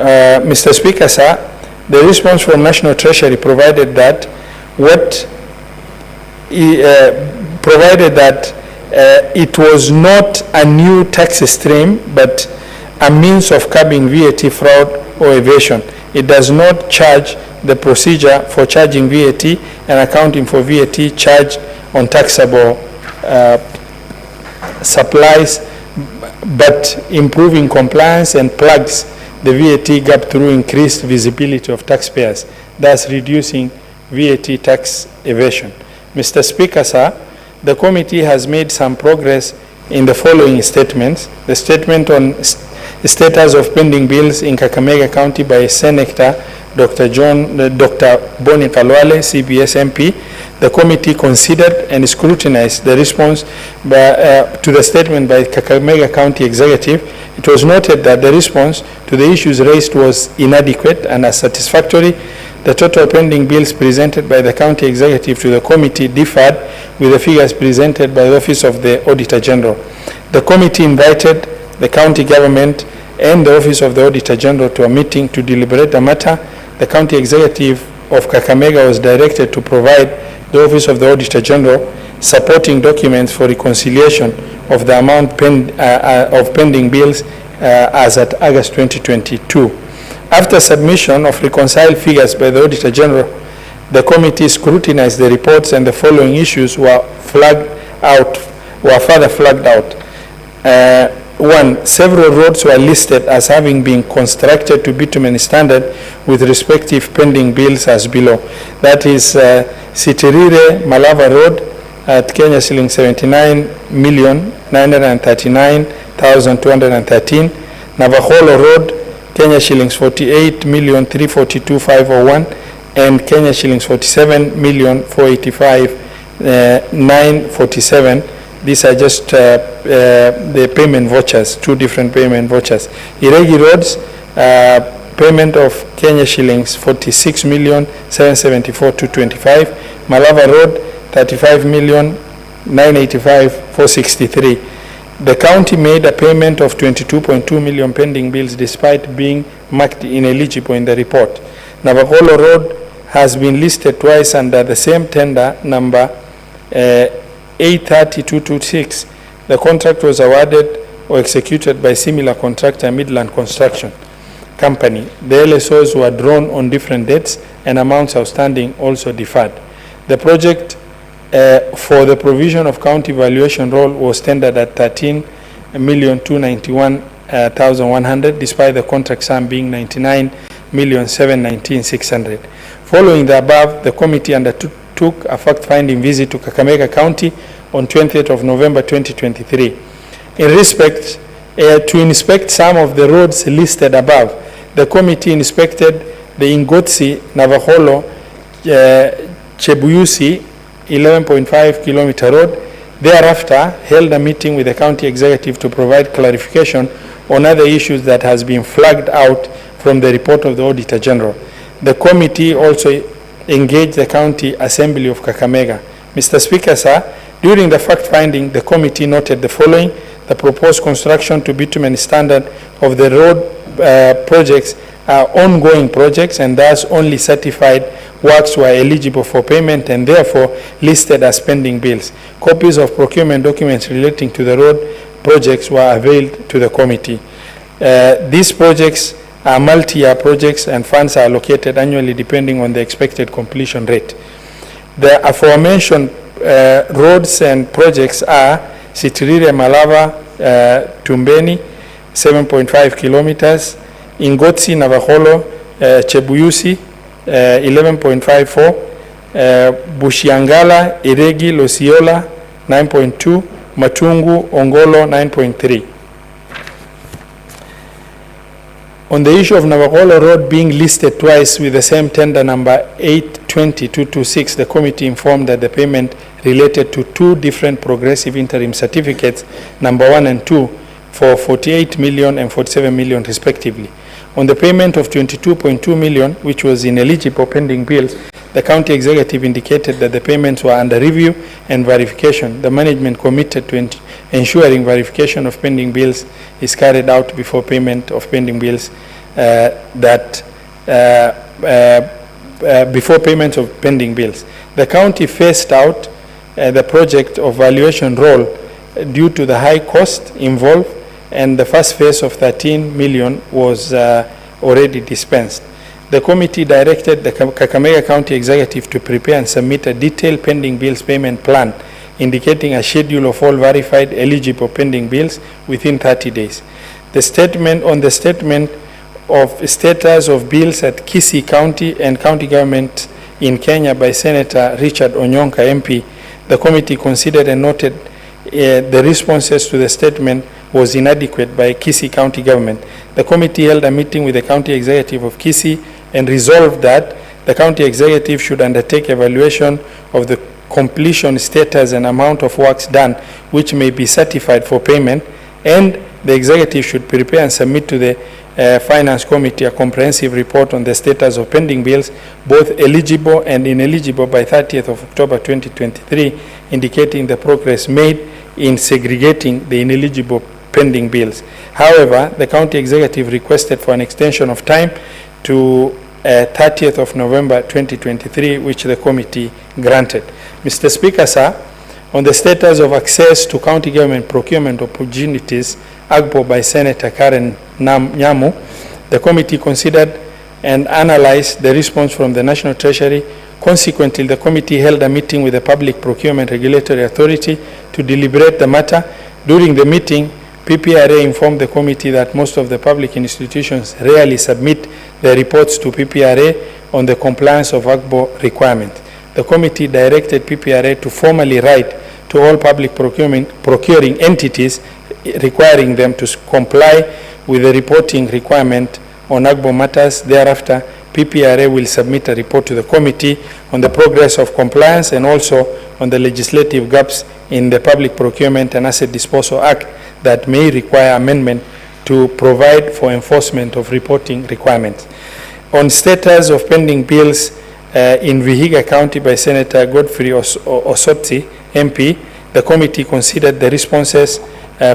Mr. Speaker, sir, the response from National Treasury provided that it was not a new tax stream, but a means of curbing VAT fraud or evasion. It does not charge the procedure for charging VAT and accounting for VAT charged on taxable supplies, but improving compliance and plugs the VAT gap through increased visibility of taxpayers, thus reducing VAT tax evasion. Mr. Speaker, sir, the committee has made some progress in the following statements. The statement on status of pending bills in Kakamega County by Senator Dr. Boni Kalwale, CBS MP. The committee considered and scrutinized the response to the statement by Kakamega County Executive. It was noted that the response to the issues raised was inadequate and unsatisfactory. The total pending bills presented by the County Executive to the committee differed with the figures presented by the Office of the Auditor General. The committee invited the county government and the Office of the Auditor General to a meeting to deliberate the matter. The County Executive of Kakamega was directed to provide the Office of the Auditor General supporting documents for reconciliation of the amount of pending bills as at August 2022. After submission of reconciled figures by the Auditor General, the committee scrutinized the reports and the following issues were further flagged out. 1. Several roads were listed as having been constructed to bitumen standard with respective pending bills as below. That is Sitirire Malava Road at Kenya shillings 79,939,213, Navakholo Road Kenya shillings 48,342,501, and Kenya shillings 47,485,947. These are just the payment vouchers, two different payment vouchers. Iregi Roads, payment of Kenya shillings 46,774,225. Malava Road, 35,985,463. The county made a payment of 22.2 million pending bills despite being marked ineligible in the report. Navakholo Road has been listed twice under the same tender number 83226. The contract was awarded or executed by similar contractor Midland Construction Company. The LSOs were drawn on different dates and amounts outstanding also deferred. The project for the provision of county valuation roll was tendered at 13,291,100 despite the contract sum being 99,719,600. Following the above, the committee undertook a fact-finding visit to Kakamega County on 20th of November 2023. In respect to inspect some of the roads listed above, the committee inspected the Ingotsi Navakholo Chebuyusi 11.5 kilometer road. Thereafter, held a meeting with the county executive to provide clarification on other issues that has been flagged out from the report of the Auditor General. The committee also engaged the County Assembly of Kakamega. Mr. Speaker, sir, during the fact-finding, the committee noted the following: the proposed construction to bitumen standard of the road projects are ongoing projects and thus only certified works were eligible for payment and therefore listed as pending bills. Copies of procurement documents relating to the road projects were availed to the committee. These projects are multi-year projects and funds are allocated annually depending on the expected completion rate. The aforementioned roads and projects are Sitirire Malava Tumbeni 7.5 kilometers, Ingotsi Navakholo Chebuyusi 11.54, Bushiangala Iregi Losiola 9.2, Matungu Ongolo 9.3. On the issue of Navakholo Road being listed twice with the same tender number 820-226, the committee informed that the payment related to two different progressive interim certificates, number 1 and 2, for 48 million and 47 million respectively. On the payment of 22.2 million, which was ineligible pending bills, the county executive indicated that the payments were under review and verification. The management committed to ensuring verification of pending bills is carried out before payment of pending bills before payment of pending bills. The county phased out the project of valuation roll due to the high cost involved, and the first phase of 13 million was already dispensed. The committee directed the Kakamega County Executive to prepare and submit a detailed pending bills payment plan indicating a schedule of all verified eligible pending bills within 30 days. The statement of status of bills at Kisii County and county government in Kenya by Senator Richard Onyonka MP, the committee considered and noted the responses to the statement was inadequate by Kisii County government. The committee held a meeting with the county executive of Kisii and resolved that the county executive should undertake evaluation of the completion status and amount of works done which may be certified for payment, and the executive should prepare and submit to the Finance Committee a comprehensive report on the status of pending bills, both eligible and ineligible, by 30th of October 2023, indicating the progress made in segregating the ineligible pending bills. However, the county executive requested for an extension of time to 30th of November 2023, which the committee granted. Mr. Speaker, sir, on the status of access to county government procurement opportunities, AGBO by Senator Karen Nyamu, the committee considered and analyzed the response from the National Treasury. Consequently, the committee held a meeting with the Public Procurement Regulatory Authority to deliberate the matter. During the meeting, PPRA informed the committee that most of the public institutions rarely submit their reports to PPRA on the compliance of AGBO requirements. The committee directed PPRA to formally write to all public procuring entities requiring them to comply with the reporting requirement on AGBO matters. Thereafter, PPRA will submit a report to the committee on the progress of compliance and also on the legislative gaps in the Public Procurement and Asset Disposal Act that may require amendment to provide for enforcement of reporting requirements. On status of pending bills in Vihiga County by Senator Godfrey Osotsi, MP, the committee considered the responses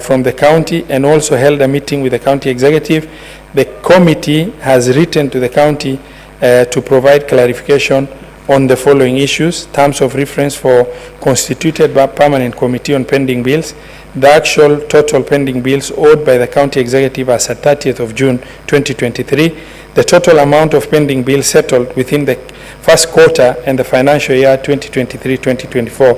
from the county and also held a meeting with the county executive. The committee has written to the county to provide clarification on the following issues: terms of reference for constituted permanent committee on pending bills, the actual total pending bills owed by the county executive as at 30th of June 2023, the total amount of pending bills settled within the first quarter and the financial year 2023-2024,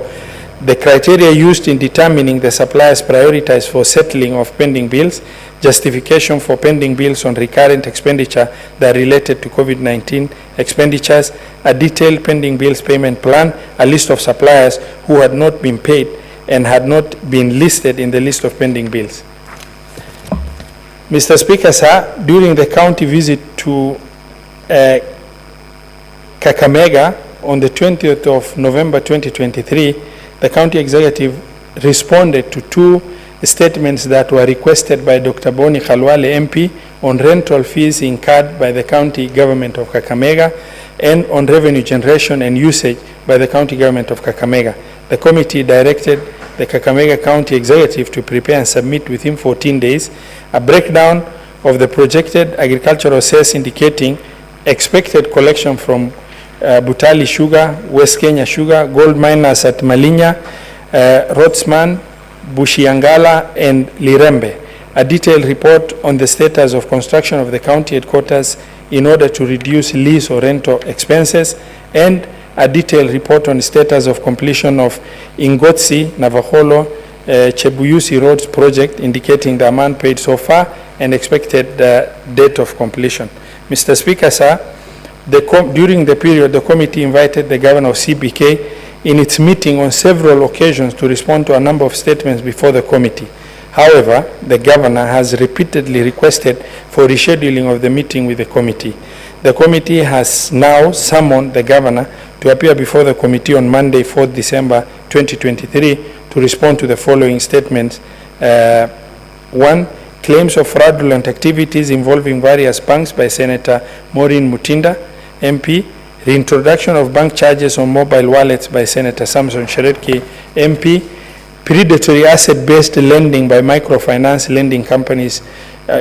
the criteria used in determining the suppliers prioritized for settling of pending bills, justification for pending bills on recurrent expenditure that are related to COVID-19 expenditures, a detailed pending bills payment plan, a list of suppliers who had not been paid and had not been listed in the list of pending bills. Mr. Speaker, sir, during the county visit to Kakamega on the 20th of November 2023, the county executive responded to two statements that were requested by Dr. Boni Khalwale MP on rental fees incurred by the county government of Kakamega and on revenue generation and usage by the county government of Kakamega. The committee directed the Kakamega County Executive to prepare and submit within 14 days a breakdown of the projected agricultural sales indicating expected collection from Butali Sugar, West Kenya Sugar, gold miners at Malinya, Rotsman, Bushiangala, and Lirembe. A detailed report on the status of construction of the county headquarters in order to reduce lease or rental expenses, and a detailed report on the status of completion of Ingotsi, Navaholo, Chebuyusi Roads project indicating the amount paid so far and expected date of completion. Mr. Speaker, sir, during the period, the committee invited the governor of CBK in its meeting on several occasions to respond to a number of statements before the committee. However, the governor has repeatedly requested for rescheduling of the meeting with the committee. The committee has now summoned the governor to appear before the committee on Monday, 4th December 2023, to respond to the following statements. 1. Claims of fraudulent activities involving various banks by Senator Maureen Mutinda, MP. Reintroduction of bank charges on mobile wallets by Senator Samson Sheretke, MP. Predatory asset-based lending by microfinance lending companies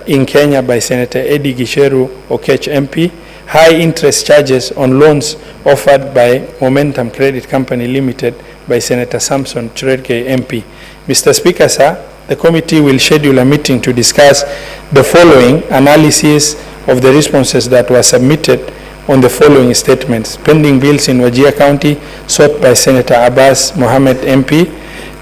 in Kenya by Senator Eddie Gicheru Okech MP, high interest charges on loans offered by Momentum Credit Company Limited by Senator Samson Cherargei MP. Mr. Speaker, sir, the committee will schedule a meeting to discuss the following analysis of the responses that were submitted on the following statements: pending bills in Wajir County sought by Senator Abbas Mohammed MP,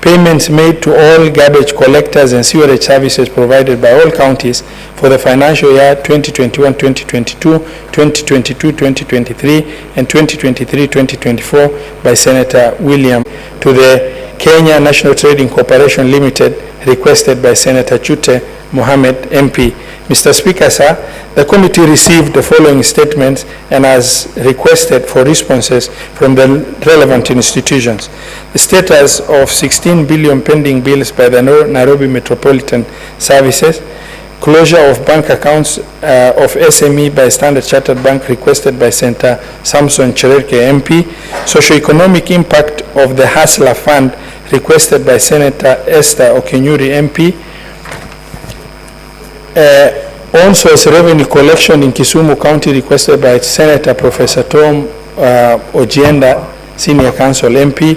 payments made to all garbage collectors and sewerage services provided by all counties for the financial year 2021-2022, 2022-2023, and 2023-2024 by Senator William to the Kenya National Trading Corporation Limited, requested by Senator Chute Mohammed MP. Mr. Speaker, sir, the committee received the following statements and has requested for responses from the relevant institutions: the status of 16 billion pending bills by the Nairobi Metropolitan Services, closure of bank accounts of SME by Standard Chartered Bank, requested by Senator Samson Cherargei MP, socioeconomic impact of the Hustler Fund, requested by Senator Esther Okenyuri MP, also as revenue collection in Kisumu County, requested by Senator Professor Tom Ojienda, Senior Counsel MP,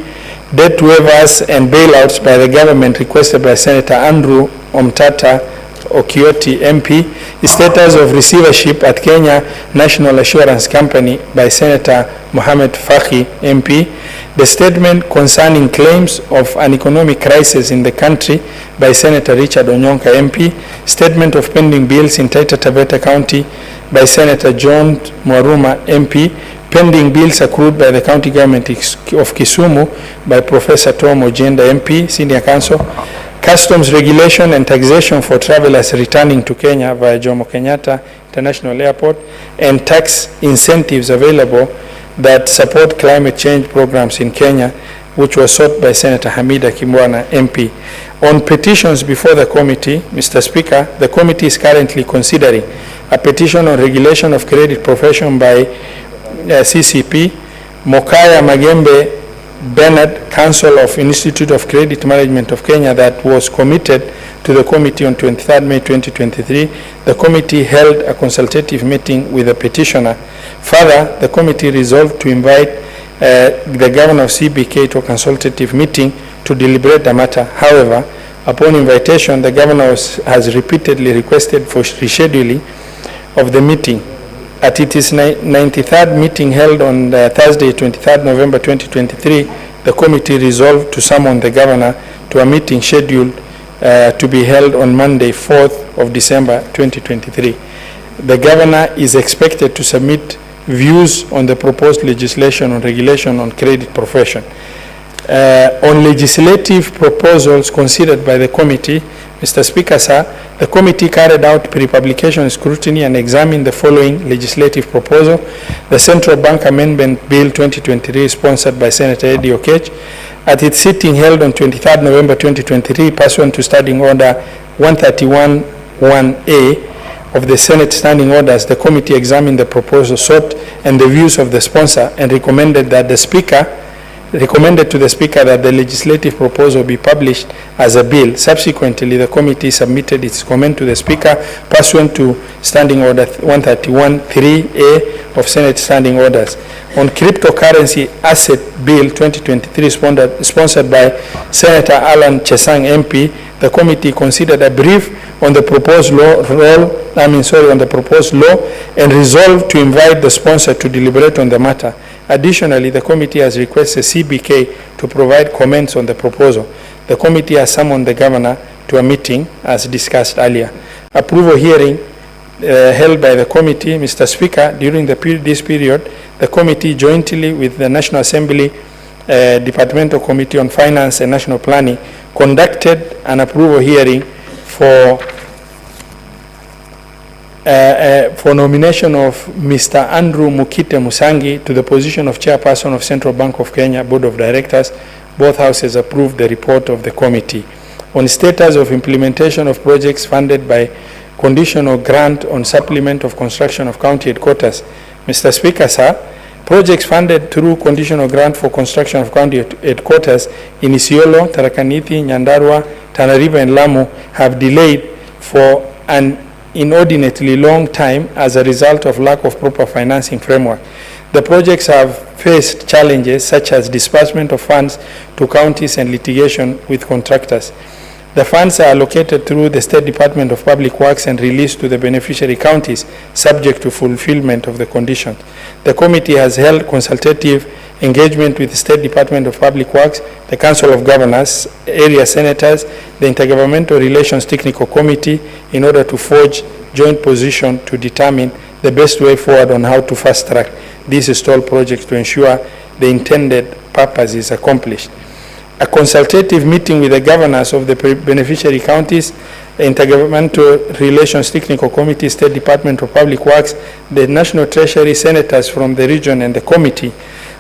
debt waivers and bailouts by the government, requested by Senator Andrew Omtata Okioti MP, status of receivership at Kenya National Assurance Company by Senator Mohamed Fakhi MP, the statement concerning claims of an economic crisis in the country by Senator Richard Onyonka MP, statement of pending bills in Taita Taveta County by Senator John Mwaruma MP, pending bills accrued by the county government of Kisumu by Professor Tom Ojienda MP, Senior Counsel, customs regulation and taxation for travelers returning to Kenya via Jomo Kenyatta International Airport, and tax incentives available that support climate change programs in Kenya, which was sought by Senator Hamida Kimwana MP. On petitions before the committee, Mr. Speaker, the committee is currently considering a petition on regulation of credit profession by CCP, Mokaya Magembe Bernard, Council of Institute of Credit Management of Kenya, that was committed to the committee on 23rd May 2023. The committee held a consultative meeting with the petitioner. Further, the committee resolved to invite the governor of CBK to a consultative meeting to deliberate the matter. However, upon invitation, the governor has repeatedly requested for rescheduling of the meeting. At its 93rd meeting held on Thursday, 23rd November 2023, the committee resolved to summon the governor to a meeting scheduled to be held on Monday, 4th of December 2023. The governor is expected to submit views on the proposed legislation on regulation on credit profession. On legislative proposals considered by the committee, Mr. Speaker, sir, the committee carried out pre-publication scrutiny and examined the following legislative proposal: the Central Bank Amendment Bill 2023, sponsored by Senator Eddie Okech. At its sitting held on 23rd November 2023, pursuant to Standing Order 131-1A of the Senate Standing Orders, the committee examined the proposal sought and the views of the sponsor and recommended to the Speaker that the legislative proposal be published as a bill. Subsequently, the committee submitted its comment to the Speaker pursuant to Standing Order 131-3A of Senate Standing Orders. On Cryptocurrency Asset Bill 2023, sponsored by Senator Alan Chesang MP, the committee considered a brief on the proposed law and resolved to invite the sponsor to deliberate on the matter. Additionally, the committee has requested CBK to provide comments on the proposal. The committee has summoned the governor to a meeting as discussed earlier. Approval hearing held by the committee. Mr. Speaker, during this period, the committee jointly with the National Assembly Departmental Committee on Finance and National Planning conducted an approval hearing for nomination of Mr. Andrew Mukite Musangi to the position of Chairperson of Central Bank of Kenya Board of Directors. Both houses approved the report of the committee. On status of implementation of projects funded by conditional grant on supplement of construction of county headquarters. Mr. Speaker, sir, projects funded through conditional grant for construction of county headquarters in Isiolo, Tharaka Nithi, Nyandarua, Tana River and Lamu have delayed for an inordinately long time as a result of lack of proper financing framework. The projects have faced challenges such as disbursement of funds to counties and litigation with contractors. The funds are allocated through the State Department of Public Works and released to the beneficiary counties subject to fulfillment of the conditions. The committee has held consultative engagement with the State Department of Public Works, the Council of Governors, area senators, the Intergovernmental Relations Technical Committee in order to forge joint position to determine the best way forward on how to fast track these stalled projects to ensure the intended purpose is accomplished. A consultative meeting with the governors of the beneficiary counties, the Intergovernmental Relations Technical Committee, State Department of Public Works, the National Treasury, senators from the region and the committee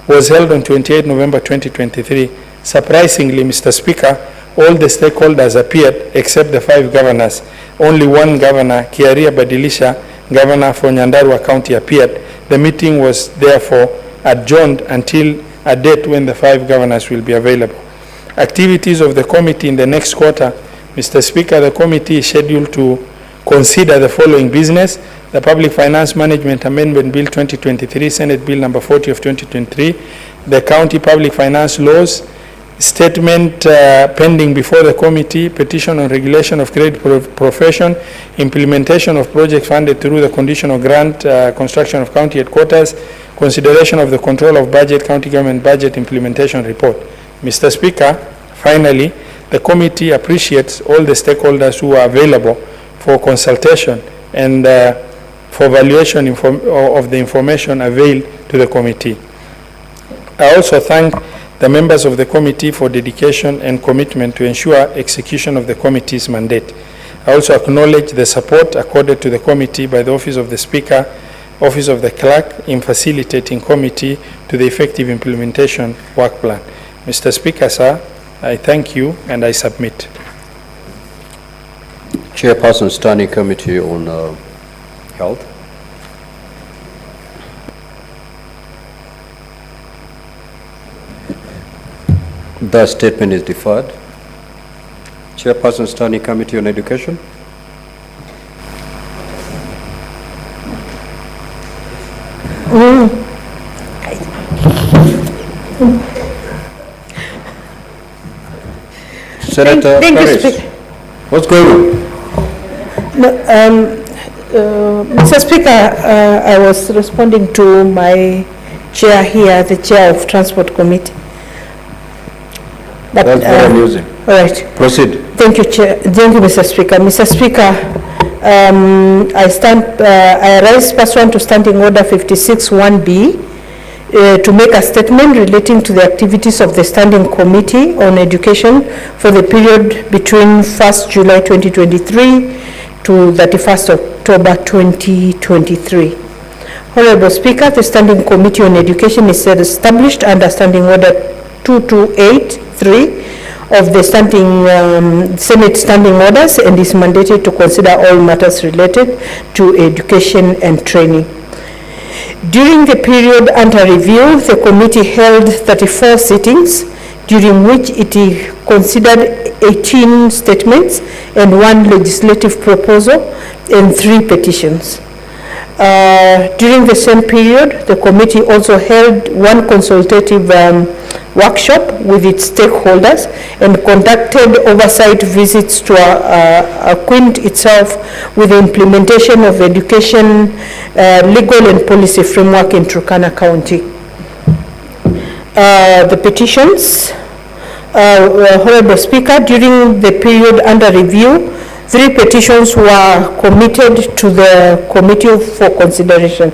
was held on 28 November 2023. Surprisingly, Mr. Speaker, all the stakeholders appeared except the 5 governors. Only one governor, Kiaria Badilisha, governor for Nyandarua County, appeared. The meeting was therefore adjourned until a date when the 5 governors will be available. Activities of the committee in the next quarter. Mr. Speaker, the committee is scheduled to consider the following business: the Public Finance Management Amendment Bill 2023, Senate Bill number 40 of 2023, the County Public Finance Laws, statement pending before the committee, petition on regulation of credit profession, implementation of project funded through the conditional grant, construction of county headquarters, consideration of the control of budget, county government budget implementation report. Mr. Speaker, finally, the committee appreciates all the stakeholders who are available for consultation and for valuation of the information availed to the committee. I also thank the members of the committee for dedication and commitment to ensure execution of the committee's mandate. I also acknowledge the support accorded to the committee by the Office of the Speaker, Office of the Clerk in facilitating committee to the effective implementation work plan. Mr. Speaker, sir, I thank you and I submit. Chairperson, Standing Committee on Health. The statement is deferred. Chairperson, Standing Committee on Education. Senator Paris, what's going on? No, Mr. Speaker, I was responding to my chair here, the chair of Transport Committee. But, that's very amusing. All right. Proceed. Thank you, Chair. Thank you, Mr. Speaker. Mr. Speaker, I raise pursuant to Standing Order 56(1)B to make a statement relating to the activities of the Standing Committee on Education for the period between 1st July 2023 to 31st October 2023. Honorable Speaker, the Standing Committee on Education is established under Standing Order 2283 of the Senate Standing Orders and is mandated to consider all matters related to education and training. During the period under review, the committee held 34 sittings, during which it considered 18 statements and 1 legislative proposal and 3 petitions. During the same period, the committee also held 1 consultative workshop with its stakeholders and conducted oversight visits to acquaint itself with the implementation of education legal and policy framework in Turkana County. The petitions, Honorable Speaker, during the period under review, 3 petitions were committed to the committee for consideration.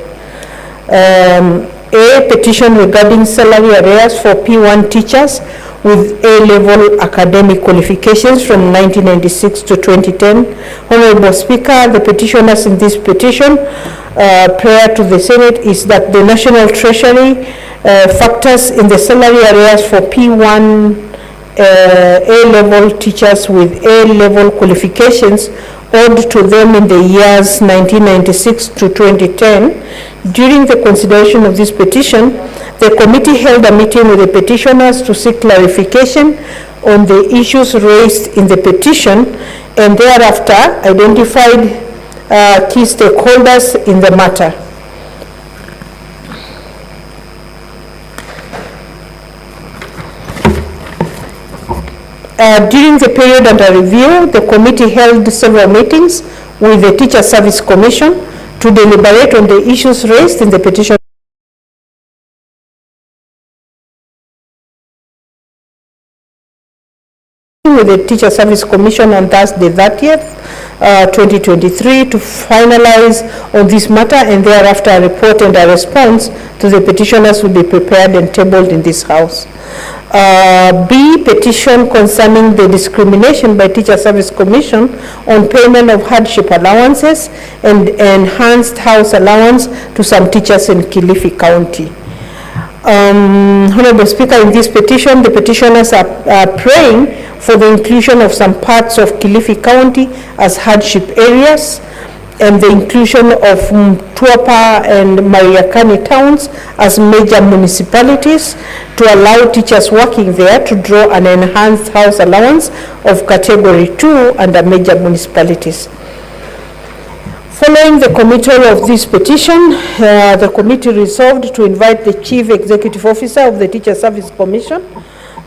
A petition regarding salary arrears for P1 teachers with A-level academic qualifications from 1996 to 2010. Honorable Speaker, the petitioners in this petition prior to the Senate is that the National Treasury factors in the salary arrears for P1 A-level teachers with A-level qualifications owed to them in the years 1996 to 2010. During the consideration of this petition, the committee held a meeting with the petitioners to seek clarification on the issues raised in the petition and thereafter identified key stakeholders in the matter. During the period under review, the committee held several meetings with the Teacher Service Commission to deliberate on the issues raised in the petition. With the Teacher Service Commission on Thursday 30th, 2023 to finalize on this matter, and thereafter a report and a response to the petitioners will be prepared and tabled in this House. B, petition concerning the discrimination by Teacher Service Commission on payment of hardship allowances and enhanced house allowance to some teachers in Kilifi County. Honorable Speaker, in this petition, the petitioners are praying for the inclusion of some parts of Kilifi County as hardship areas, and the inclusion of Mtuapa and Mariakani towns as major municipalities to allow teachers working there to draw an enhanced house allowance of category 2 under major municipalities. Following the committal of this petition, the committee resolved to invite the Chief Executive Officer of the Teacher Service Commission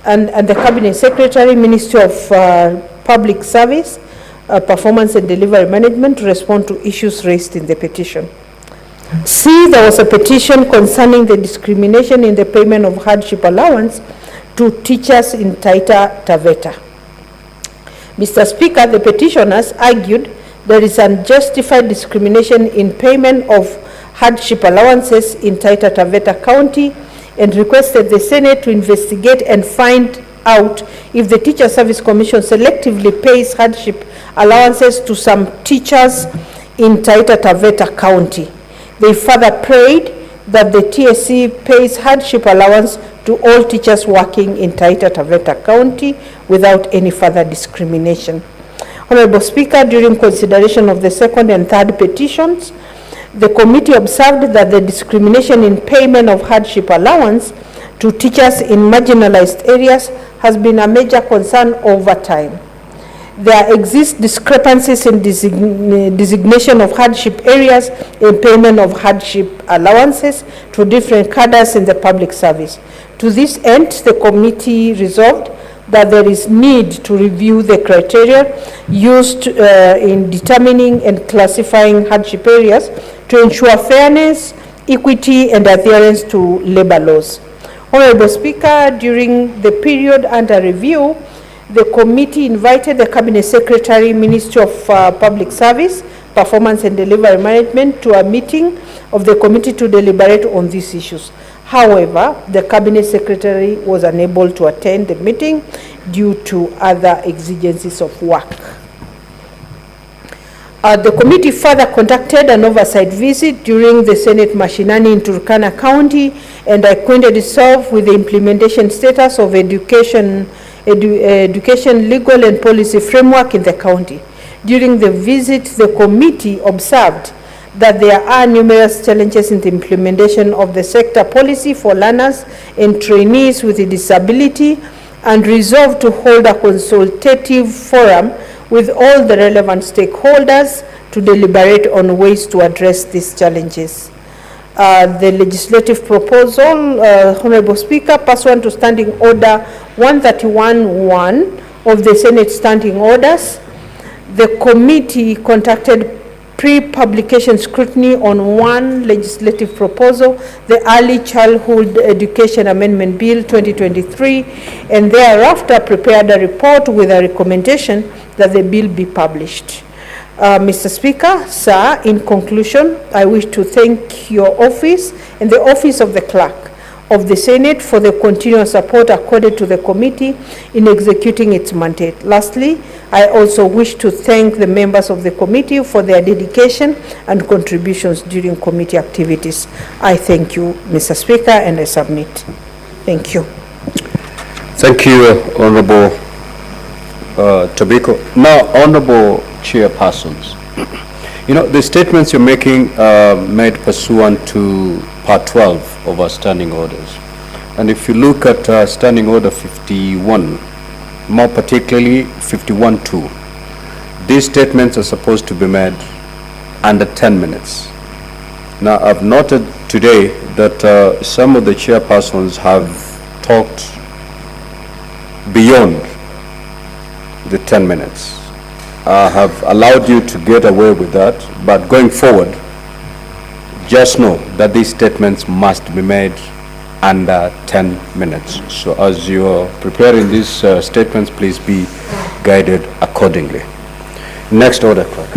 and the Cabinet Secretary, Ministry of Public Service, Performance and Delivery Management to respond to issues raised in the petition. C, there was a petition concerning the discrimination in the payment of hardship allowance to teachers in Taita Taveta. Mr. Speaker, the petitioners argued there is unjustified discrimination in payment of hardship allowances in Taita Taveta County and requested the Senate to investigate and find out if the Teacher Service Commission selectively pays hardship allowances to some teachers in Taita Taveta County. They further prayed that the TSC pays hardship allowance to all teachers working in Taita Taveta County without any further discrimination. Honorable Speaker, during consideration of the second and third petitions, the committee observed that the discrimination in payment of hardship allowance to teachers in marginalized areas has been a major concern over time. There exist discrepancies in designation of hardship areas and payment of hardship allowances to different cadres in the public service. To this end, the committee resolved that there is need to review the criteria used in determining and classifying hardship areas to ensure fairness, equity, and adherence to labor laws. Honorable Speaker, during the period under review, the committee invited the Cabinet Secretary, Ministry of Public Service, Performance and Delivery Management to a meeting of the committee to deliberate on these issues. However, the Cabinet Secretary was unable to attend the meeting due to other exigencies of work. The committee further conducted an oversight visit during the Senate Mashinani in Turkana County and acquainted itself with the implementation status of education legal and policy framework in the county. During the visit, the committee observed that there are numerous challenges in the implementation of the sector policy for learners and trainees with a disability, and resolved to hold a consultative forum with all the relevant stakeholders to deliberate on ways to address these challenges. The legislative proposal, Honorable Speaker, pursuant to Standing Order 131-1 of the Senate Standing Orders, the committee conducted pre-publication scrutiny on one legislative proposal, the Early Childhood Education Amendment Bill 2023, and thereafter prepared a report with a recommendation that the bill be published. Mr. Speaker, sir, in conclusion, I wish to thank your office and the office of the clerk of the Senate for the continuous support accorded to the committee in executing its mandate. Lastly, I also wish to thank the members of the committee for their dedication and contributions during committee activities. I thank you, Mr. Speaker, and I submit. Thank you. Thank you, Honorable Tobiko. Now, Honorable Chairpersons, you know, the statements you're making made pursuant to Part 12 of our standing orders. And if you look at Standing Order 51, more particularly 51-2, these statements are supposed to be made under 10 minutes. Now, I've noted today that some of the chairpersons have talked beyond the 10 minutes. I have allowed you to get away with that, but going forward, just know that these statements must be made under 10 minutes. So as you are preparing these statements, please be guided accordingly. Next order, clerk.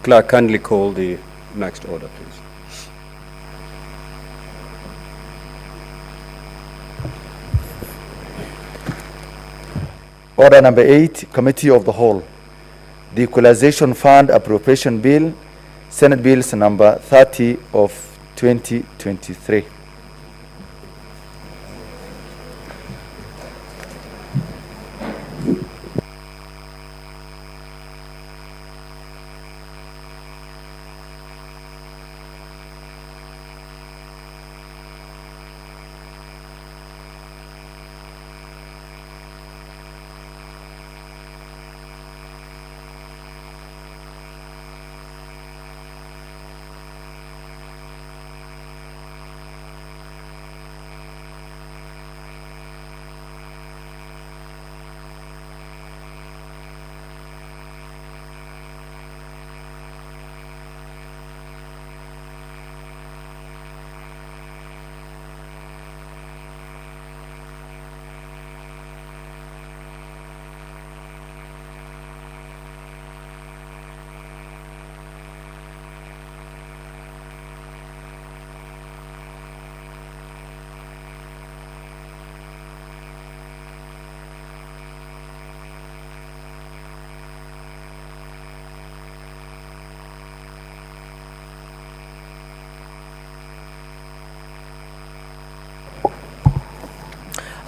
Clerk, kindly call the next order, please. Order number 8, Committee of the Whole. The Equalization Fund Appropriation Bill, Senate Bills number 30 of 2023.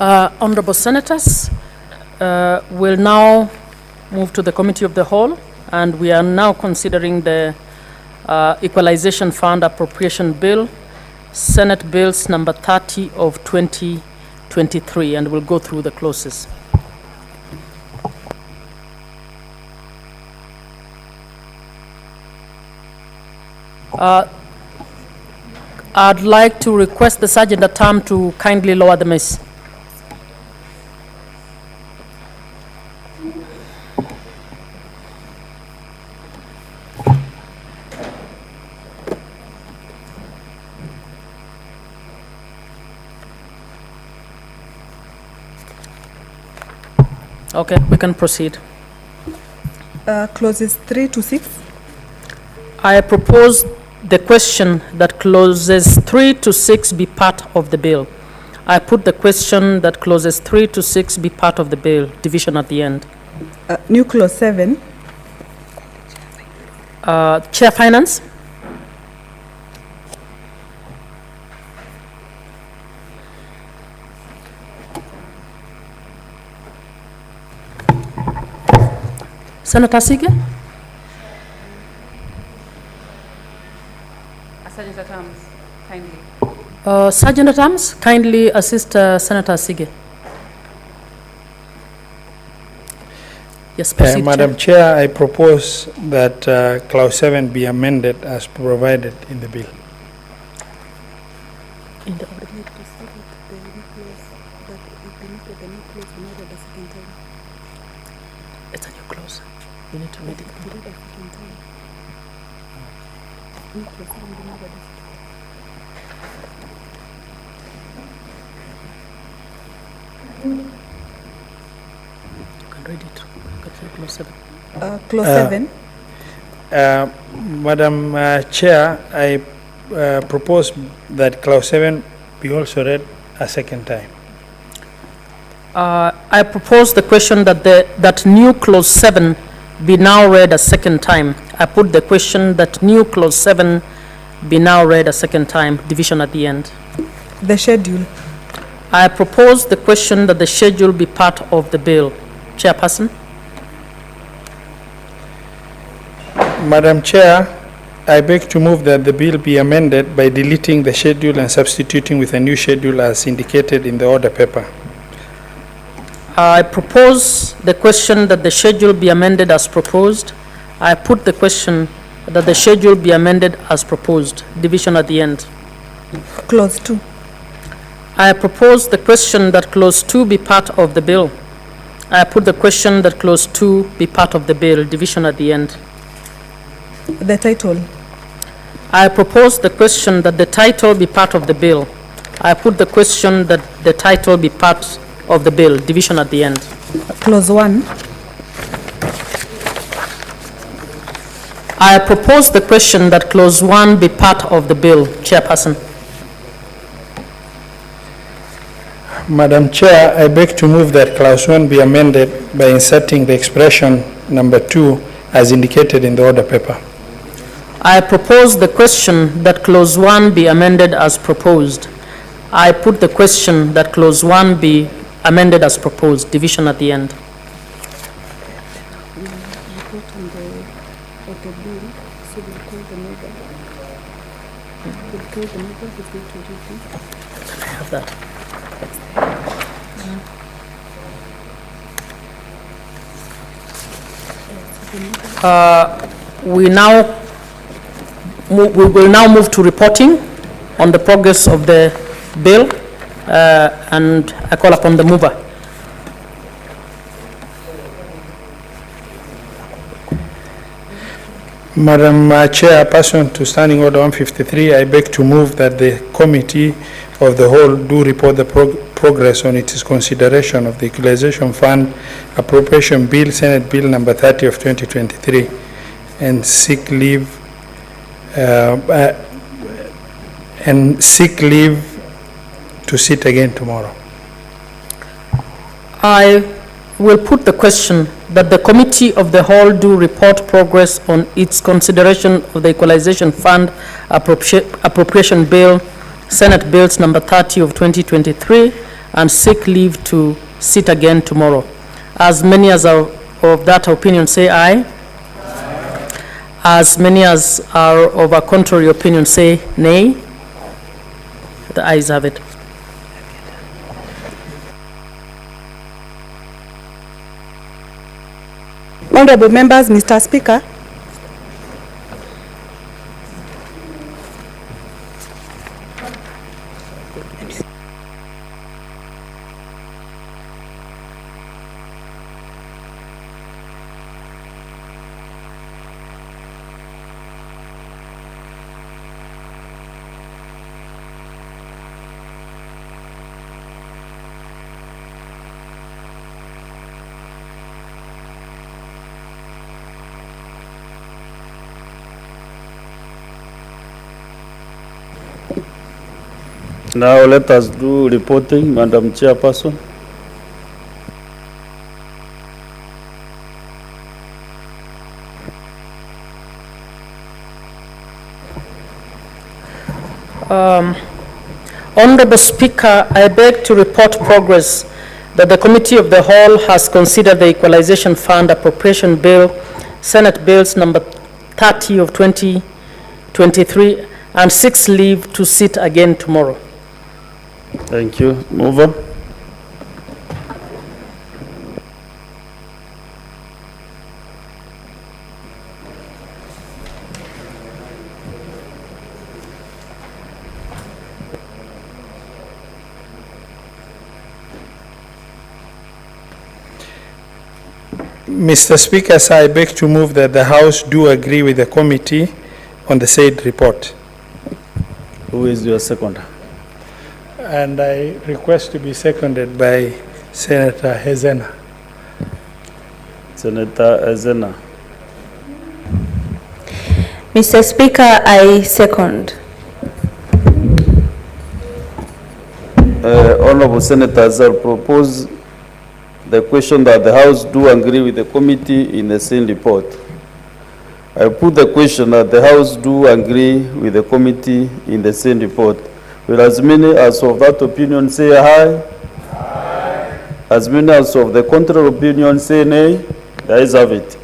Honorable Senators, we'll now move to the Committee of the Whole, and we are now considering the Equalization Fund Appropriation Bill, Senate Bills number 30 of 2023, and we'll go through the clauses. I'd like to request the Sergeant at Arms to kindly lower the mace. Okay, we can proceed. Clauses 3 to 6. I propose the question that clauses 3 to 6 be part of the bill. I put the question that clauses 3 to 6 be part of the bill, division at the end. New clause 7. Chair Finance? Senator Sige? Sergeant at Arms, kindly. Sergeant at Arms, kindly assist Senator Sige. Yes, proceed, Madam Chair, I propose that clause 7 be amended as provided in the bill. In the It's a new clause. You need to read it. You can read it. Clause 7. Clause 7. Madam Chair, I propose that clause 7 be also read a second time. I propose the question that that new clause 7 be now read a second time. I put the question that new clause 7 be now read a second time, division at the end. The schedule. I propose the question that the schedule be part of the bill. Chairperson? Madam Chair, I beg to move that the bill be amended by deleting the schedule and substituting with a new schedule as indicated in the order paper. I propose the question that the schedule be amended as proposed. I put the question that the schedule be amended as proposed. Division at the end. Clause 2. I propose the question that clause 2 be part of the bill. I put the question that clause 2 be part of the bill. Division at the end. The title. I propose the question that the title be part of the bill. I put the question that the title be part of the bill. Division at the end. Clause 1. I propose the question that clause 1 be part of the bill. Chairperson. Madam Chair, I beg to move that clause 1 be amended by inserting the expression number 2 as indicated in the order paper. I propose the question that clause 1 be amended as proposed. I put the question that clause 1 be amended as proposed. Division at the end. Can I have that? We will now move to reporting on the progress of the bill, and I call upon the mover. Madam Chair, pursuant to Standing Order 153, I beg to move that the Committee of the Whole do report the progress on its consideration of the Equalization Fund Appropriation Bill, Senate Bill number 30 of 2023, and seek leave to sit again tomorrow. I will put the question that the Committee of the Whole do report progress on its consideration of the Equalization Fund Appropriation Bill, Senate Bills number 30 of 2023, and seek leave to sit again tomorrow. As many as are of that opinion say aye. As many as are of a contrary opinion say nay. The ayes have it. Honorable members, Mr. Speaker. Now let us do reporting, Madam Chairperson. Honorable Speaker, I beg to report progress that the Committee of the Whole has considered the Equalization Fund Appropriation Bill, Senate Bills number 30 of 2023, and seeks leave to sit again tomorrow. Thank you. Mover. Mr. Speaker, I beg to move that the House do agree with the committee on the said report. Who is your seconder? And I request to be seconded by Senator Hezena. Senator Azena. Mr. Speaker, I second. Honorable Senators, I propose the question that the House do agree with the committee in the same report. I put the question that the House do agree with the committee in the same report. Will as many as of that opinion say aye? Aye. As many as of the contrary opinion say nay? The ayes have it.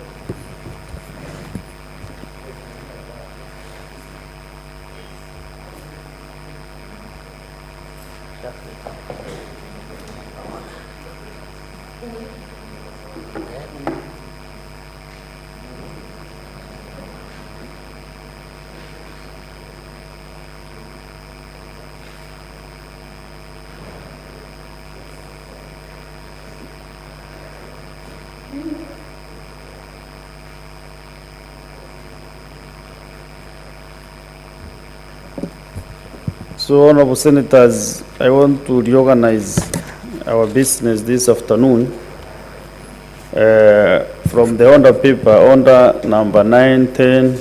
So, Honorable Senators, I want to reorganize our business this afternoon from the order paper, order number 9, 10,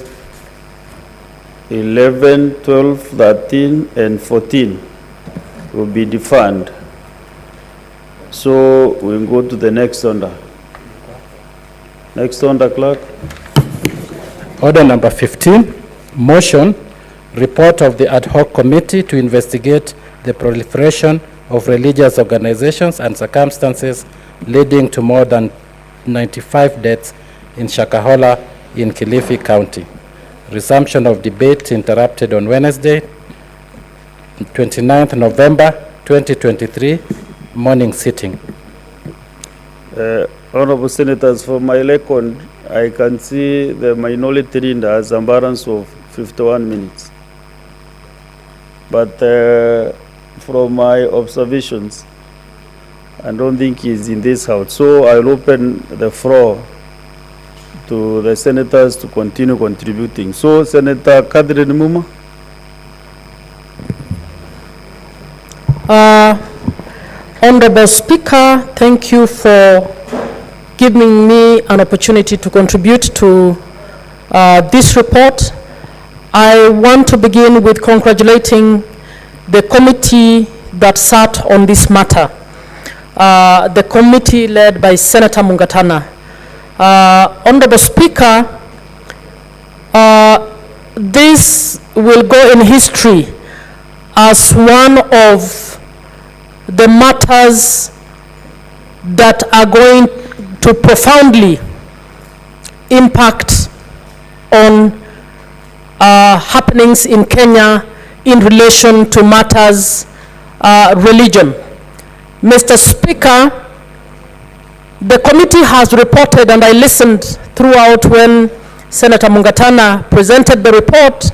11, 12, 13, and 14 will be defined. So, we'll go to the next order. Next order, Clerk. Order number 15, motion, report of the ad hoc committee to investigate the proliferation of religious organizations and circumstances leading to more than 95 deaths in Shakahola in Kilifi County. Resumption of debate interrupted on Wednesday, 29th November 2023, morning sitting. Honorable Senators, for my record, I can see the minority leader has a balance of 51 minutes. But from my observations, I don't think he's in this house. So I'll open the floor to the senators to continue contributing. So, Senator Kadri Muma. Honorable Speaker, thank you for giving me an opportunity to contribute to this report. I want to begin with congratulating the committee that sat on this matter, the committee led by Senator Mungatana. Honorable Speaker, this will go in history as one of the matters that are going to profoundly impact on happenings in Kenya in relation to matters religion. Mr. Speaker, the committee has reported, and I listened throughout when Senator Mungatana presented the report.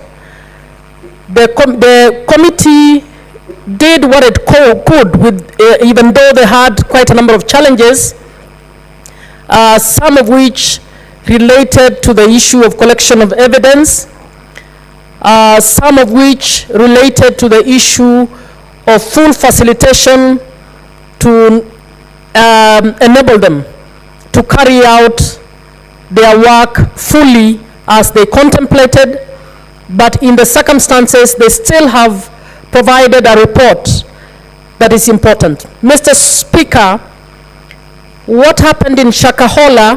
The committee did what it could, with, even though they had quite a number of challenges, some of which related to the issue of collection of evidence, some of which related to the issue of full facilitation to enable them to carry out their work fully as they contemplated, but in the circumstances they still have provided a report that is important. Mr. Speaker, what happened in Shakahola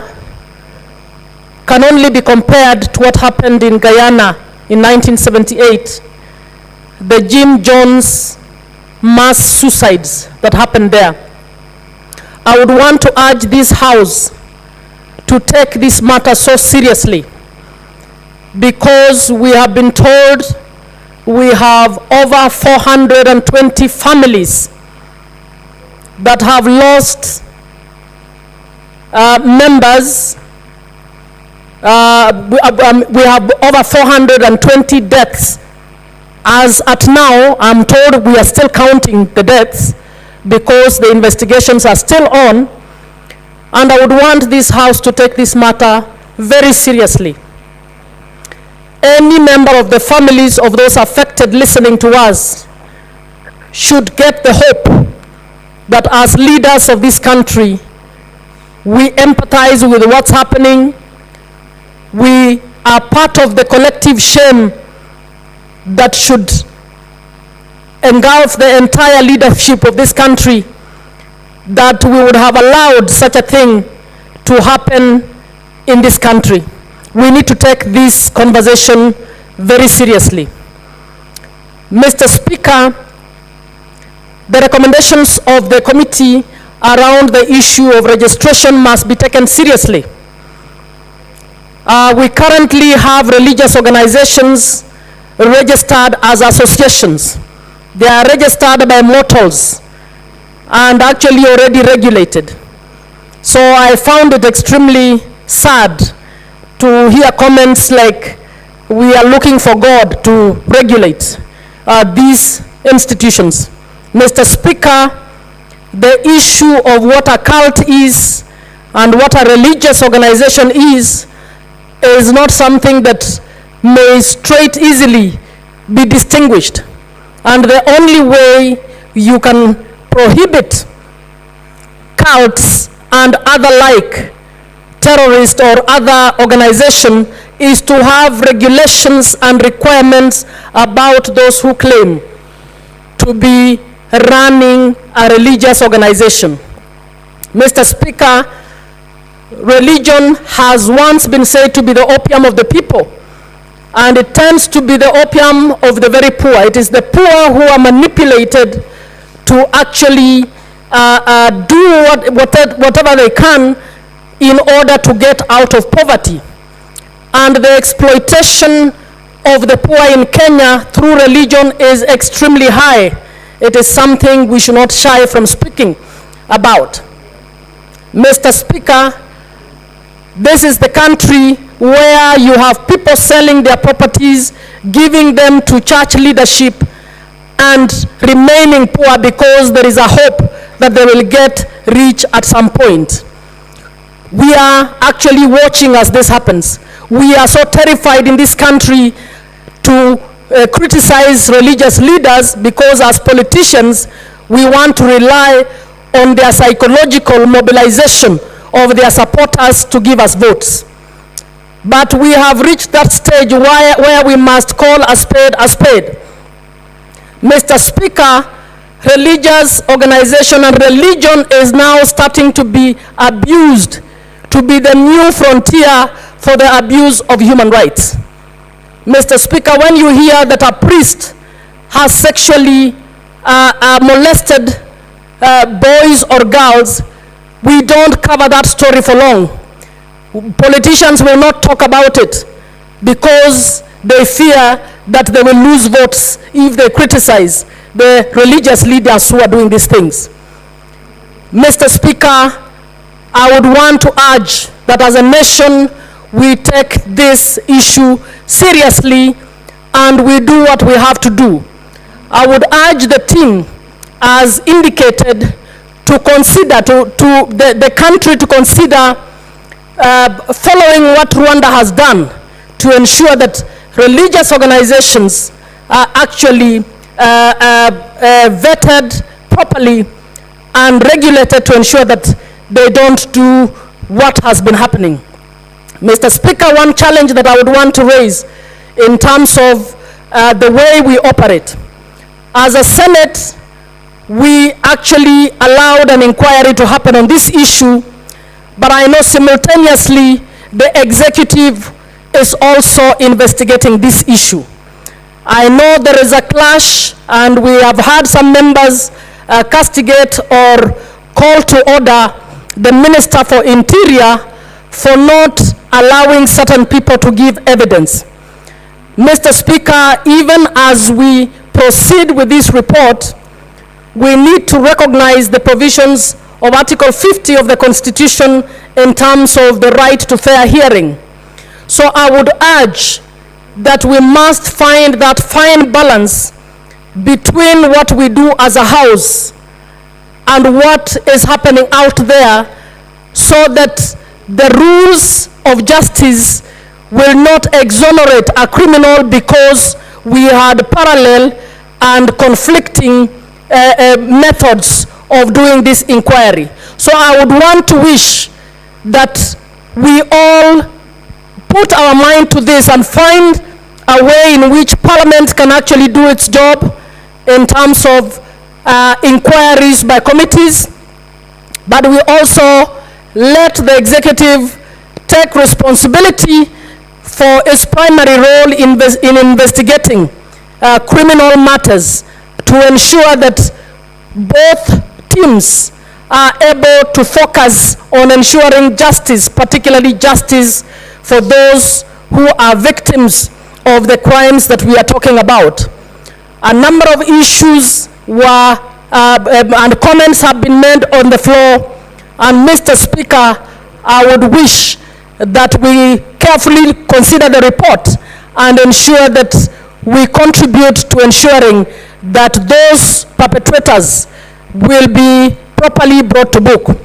can only be compared to what happened in Guyana in 1978, the Jim Jones mass suicides that happened there. I would want to urge this House to take this matter so seriously, because we have been told we have over 420 families that have lost members. We have over 420 deaths. As at now, I'm told we are still counting the deaths because the investigations are still on, and I would want this House to take this matter very seriously. Any member of the families of those affected listening to us should get the hope that as leaders of this country, we empathize with what's happening. We are part of the collective shame that should engulf the entire leadership of this country, that we would have allowed such a thing to happen in this country. We need to take this conversation very seriously. Mr. Speaker, the recommendations of the committee around the issue of registration must be taken seriously. We currently have religious organizations registered as associations. They are registered by mortals and actually already regulated. So I found it extremely sad to hear comments like we are looking for God to regulate these institutions. Mr. Speaker, the issue of what a cult is and what a religious organization is not something that may straight easily be distinguished. And the only way you can prohibit cults and other like terrorist or other organization is to have regulations and requirements about those who claim to be running a religious organization. Mr. Speaker, religion has once been said to be the opium of the people, and it tends to be the opium of the very poor. It is the poor who are manipulated to actually do whatever they can in order to get out of poverty. And the exploitation of the poor in Kenya through religion is extremely high. It is something we should not shy from speaking about. Mr. Speaker, this is the country where you have people selling their properties, giving them to church leadership, and remaining poor because there is a hope that they will get rich at some point. We are actually watching as this happens. We are so terrified in this country to criticize religious leaders because as politicians, we want to rely on their psychological mobilization of their supporters to give us votes. But we have reached that stage where we must call a spade a spade. Mr. Speaker, religious organization and religion is now starting to be abused, to be the new frontier for the abuse of human rights. Mr. Speaker, when you hear that a priest has sexually molested boys or girls, we don't cover that story for long. Politicians will not talk about it because they fear that they will lose votes if they criticize the religious leaders who are doing these things. Mr. Speaker, I would want to urge that as a nation, we take this issue seriously and we do what we have to do. I would urge the team, as indicated, to consider, the country to consider following what Rwanda has done to ensure that religious organizations are actually vetted properly and regulated to ensure that they don't do what has been happening. Mr. Speaker, one challenge that I would want to raise in terms of the way we operate. as a Senate, we actually allowed an inquiry to happen on this issue, but I know simultaneously the executive is also investigating this issue. I know there is a clash, and we have had some members castigate or call to order the Minister for Interior for not allowing certain people to give evidence. Mr. Speaker, even as we proceed with this report, we need to recognize the provisions of Article 50 of the Constitution in terms of the right to fair hearing. So I would urge that we must find that fine balance between what we do as a house and what is happening out there, so that the rules of justice will not exonerate a criminal because we had parallel and conflicting methods of doing this inquiry. So I would want to wish that we all put our mind to this and find a way in which Parliament can actually do its job in terms of inquiries by committees, but we also let the executive take responsibility for its primary role in investigating criminal matters, to ensure that both teams are able to focus on ensuring justice, particularly justice for those who are victims of the crimes that we are talking about. A number of issues were and comments have been made on the floor, and Mr. Speaker, I would wish that we carefully consider the report and ensure that we contribute to ensuring that those perpetrators will be properly brought to book.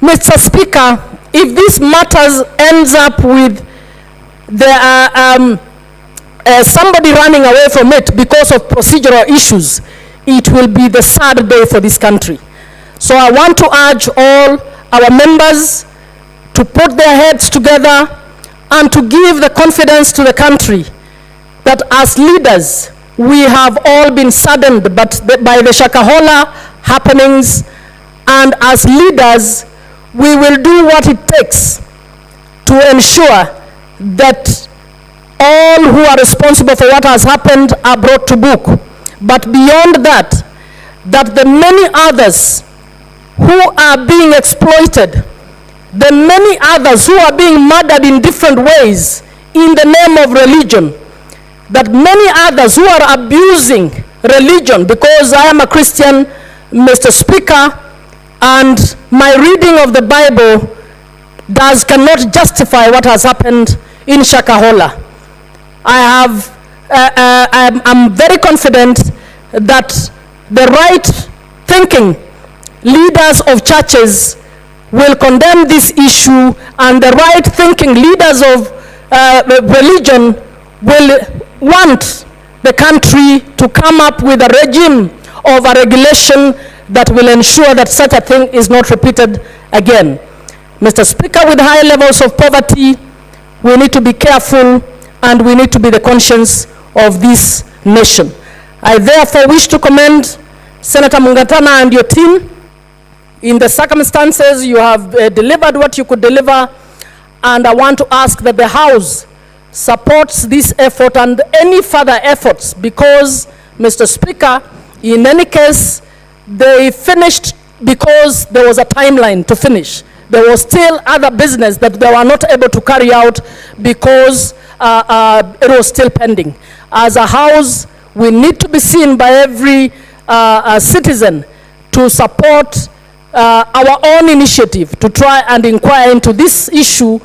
Mr. Speaker, if this matters ends up with somebody running away from it because of procedural issues, it will be the sad day for this country. So I want to urge all our members to put their heads together and to give the confidence to the country that as leaders, we have all been saddened by the Shakahola happenings, and as leaders, we will do what it takes to ensure that all who are responsible for what has happened are brought to book. But beyond that, that the many others who are being exploited, the many others who are being murdered in different ways in the name of religion, that many others who are abusing religion, because I am a Christian, Mr. Speaker, and my reading of the Bible cannot justify what has happened in Shakahola. I'm very confident that the right thinking leaders of churches will condemn this issue, and the right thinking leaders of religion will want the country to come up with a regime of a regulation that will ensure that such a thing is not repeated again. Mr. Speaker, with high levels of poverty, we need to be careful, and we need to be the conscience of this nation. I therefore wish to commend Senator Mungatana and your team. In the circumstances, you have delivered what you could deliver, and I want to ask that the House supports this effort and any further efforts, because, Mr. Speaker, in any case, they finished because there was a timeline to finish. There was still other business that they were not able to carry out because it was still pending. As a House, we need to be seen by every citizen to support our own initiative to try and inquire into this issue,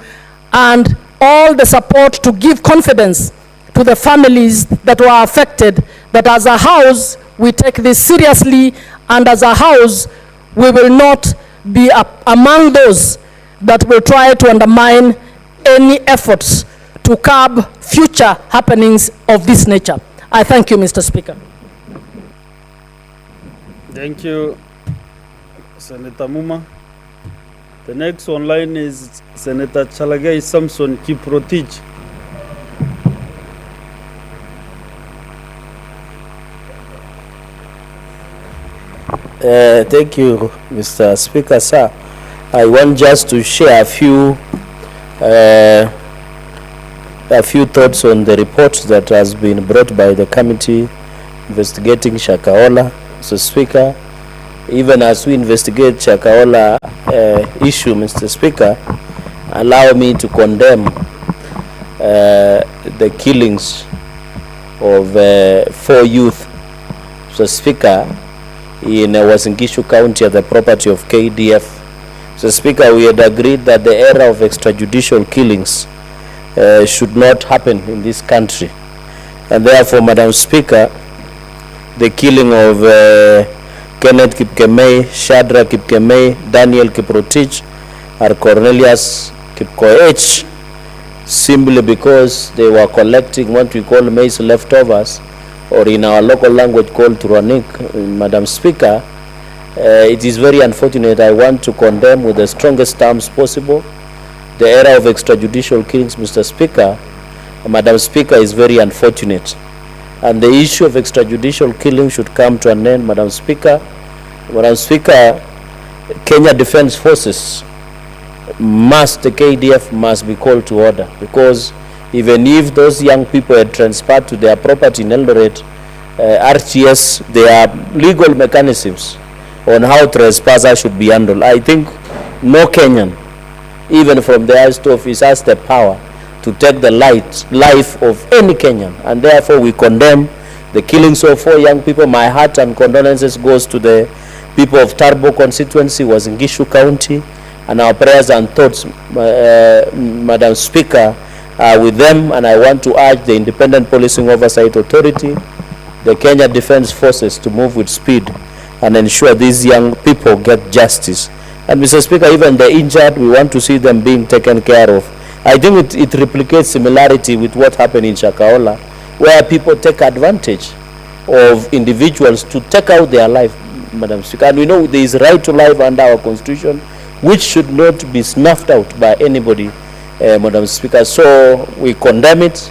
and all the support to give confidence to the families that were affected, that as a House, we take this seriously, and as a House, we will not be among those that will try to undermine any efforts to curb future happenings of this nature. I thank you, Mr. Speaker. Thank you, Senator Muma. The next online is Senator Chalagay Samson Kiprotich. Thank you, Mr. Speaker, sir. I want just to share a few thoughts on the report that has been brought by the committee investigating Shakahola. Mr. Speaker, even as we investigate Shakahola issue, Mr. Speaker, allow me to condemn the killings of 4 youth, Mr. Speaker, in Uasin Gishu County at the property of KDF. Mr. Speaker, we had agreed that the era of extrajudicial killings should not happen in this country. And therefore, Madam Speaker, the killing of Kenneth Kipkemei, Shadra Kipkemei, Daniel Kiprotich, or Cornelius Kipkoech, simply because they were collecting what we call maize leftovers, or in our local language called Turanik, Madam Speaker, it is very unfortunate. I want to condemn with the strongest terms possible the era of extrajudicial killings, Mr. Speaker. Madam Speaker, is very unfortunate. And the issue of extrajudicial killing should come to an end, Madam Speaker. Madam Speaker, Kenya Defence Forces the KDF must be called to order, because even if those young people had transferred to their property in Eldoret, RTS, there are legal mechanisms on how trespassers should be handled. I think no Kenyan, even from the highest office, has the power to take the life of any Kenyan, and therefore we condemn the killings of 4 young people. My heart and condolences goes to the people of Tarbo constituency, was in Gishu County, and our prayers and thoughts, Madam Speaker, with them. And I want to urge the Independent Policing Oversight Authority, the Kenya Defence Forces, to move with speed and ensure these young people get justice. And Mr. Speaker, even the injured, we want to see them being taken care of. I think it replicates similarity with what happened in Shakahola, where people take advantage of individuals to take out their life, Madam Speaker. And we know there is right to life under our Constitution, which should not be snuffed out by anybody, Madam Speaker. So we condemn it.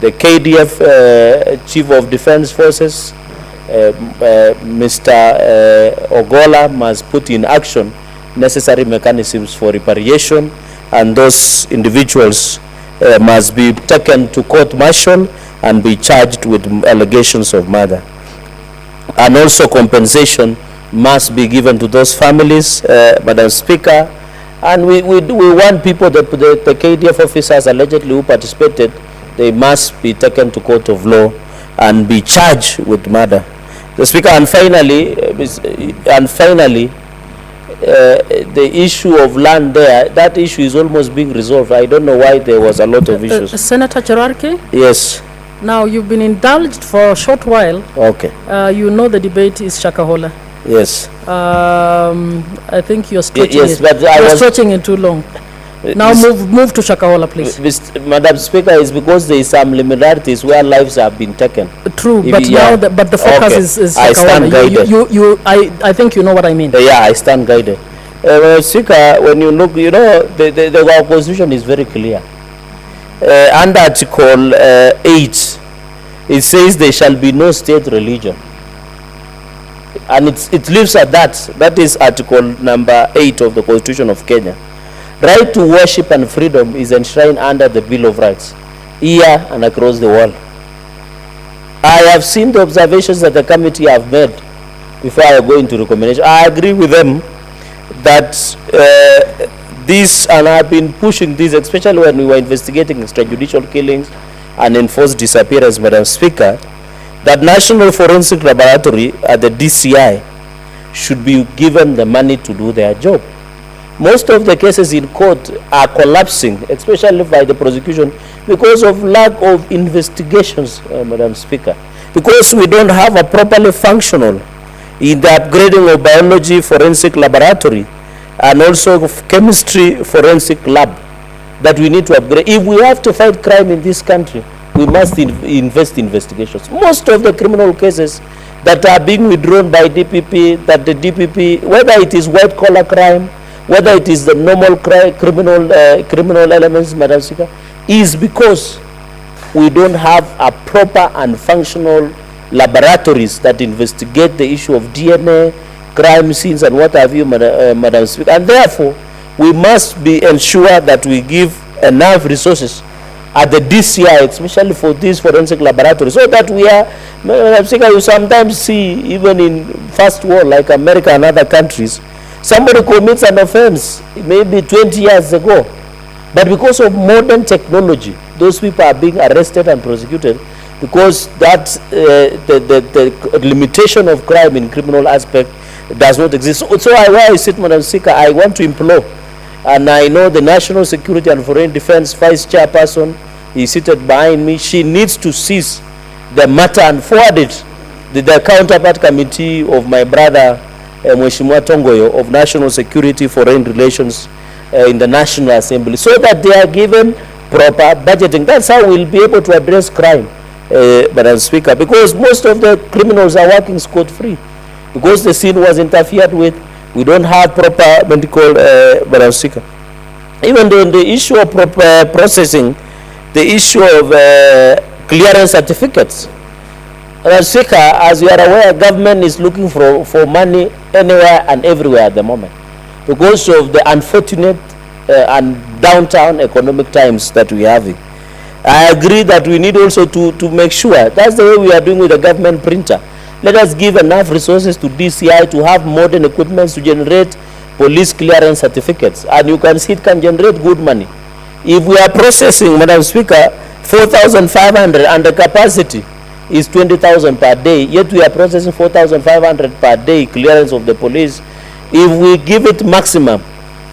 The KDF Chief of Defence Forces, Mr. Ogola, must put in action necessary mechanisms for reparation, and those individuals must be taken to court-martial and be charged with allegations of murder. And also compensation must be given to those families, Madam Speaker. And we want people, the KDF officers allegedly who participated, they must be taken to court of law and be charged with murder. The Speaker, and finally, the issue of land there, that issue is almost being resolved. I don't know why there was a lot of issues. Senator Cherarke? Yes. Now, you've been indulged for a short while. Okay. You know the debate is Shakahola. Yes. I think you're stretching yes, it. But you're stretching it too long. Now move to Shakahola, please. Madam Speaker, is because there is some liminarities where lives have been taken. True, but now but the focus is Shakahola. I stand guided. I think you know what I mean. Yeah, I stand guided. Speaker, when you look, you know, our Constitution is very clear. Under Article 8, it says there shall be no state religion. And it lives at that. That is Article number 8 of the Constitution of Kenya. Right to worship and freedom is enshrined under the Bill of Rights, here and across the world. I have seen the observations that the committee have made before I go into recommendation. I agree with them that this, and I've been pushing this, especially when we were investigating extrajudicial killings and enforced disappearance, Madam Speaker, that National Forensic Laboratory at the DCI should be given the money to do their job. Most of the cases in court are collapsing, especially by the prosecution, because of lack of investigations, Madam Speaker. Because we don't have a properly functional in the upgrading of biology forensic laboratory and also of chemistry forensic lab that we need to upgrade. If we have to fight crime in this country, we must invest in investigations. Most of the criminal cases that are being withdrawn by DPP, that the DPP, whether it is white collar crime, whether it is the normal criminal elements, Madam Speaker, is because we don't have a proper and functional laboratories that investigate the issue of DNA, crime scenes and what have you, Madam Speaker. And therefore, we must ensure that we give enough resources at the DCI, especially for these forensic laboratories, so that we are, Madam Speaker, you sometimes see, even in first world like America and other countries, somebody commits an offense maybe 20 years ago, but because of modern technology, those people are being arrested and prosecuted because that the limitation of crime in criminal aspect does not exist. So why I sit, Madam Speaker, I want to implore, and I know the National Security and Foreign Defense Vice Chairperson is seated behind me. She needs to seize the matter and forward it to the counterpart committee of my brother, Mheshimiwa Tongoyo, of National Security Foreign Relations in the National Assembly, so that they are given proper budgeting. That's how we'll be able to address crime, Madam Speaker, because most of the criminals are working scot-free. Because the scene was interfered with, we don't have proper medical, Madam Speaker. Even though the issue of proper processing, the issue of clearance certificates, Madam Speaker, as you are aware, government is looking for money anywhere and everywhere at the moment because of the unfortunate and downtown economic times that we are having. I agree that we need also to make sure, that's the way we are doing with the government printer. Let us give enough resources to DCI to have modern equipment to generate police clearance certificates. And you can see it can generate good money. If we are processing, Madam Speaker, 4,500 and the capacity is 20,000 per day, yet we are processing 4,500 per day clearance of the police. If we give it maximum,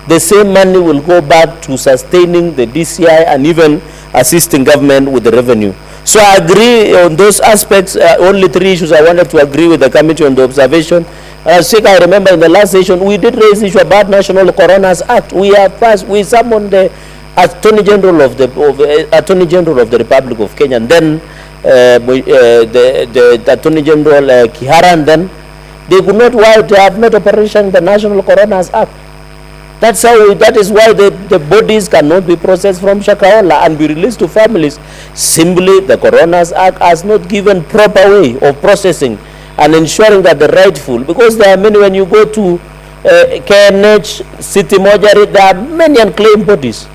the same money will go back to sustaining the DCI and even assisting government with the revenue. So I agree on those aspects. Only 3 issues I wanted to agree with the committee on the observation. I remember in the last session we did raise the issue about National Coroner's Act. We have passed. We summoned the Attorney General of the Republic of Kenya, and then the Attorney General Kihara, and then they could not. Why they have not operation the National Coroner's Act? That's how. That is why the bodies cannot be processed from Shakahola and be released to families. Simply, the Coroner's Act has not given proper way of processing and ensuring that the rightful. Because there are many, when you go to KNH, City Mojari, there are many unclaimed bodies.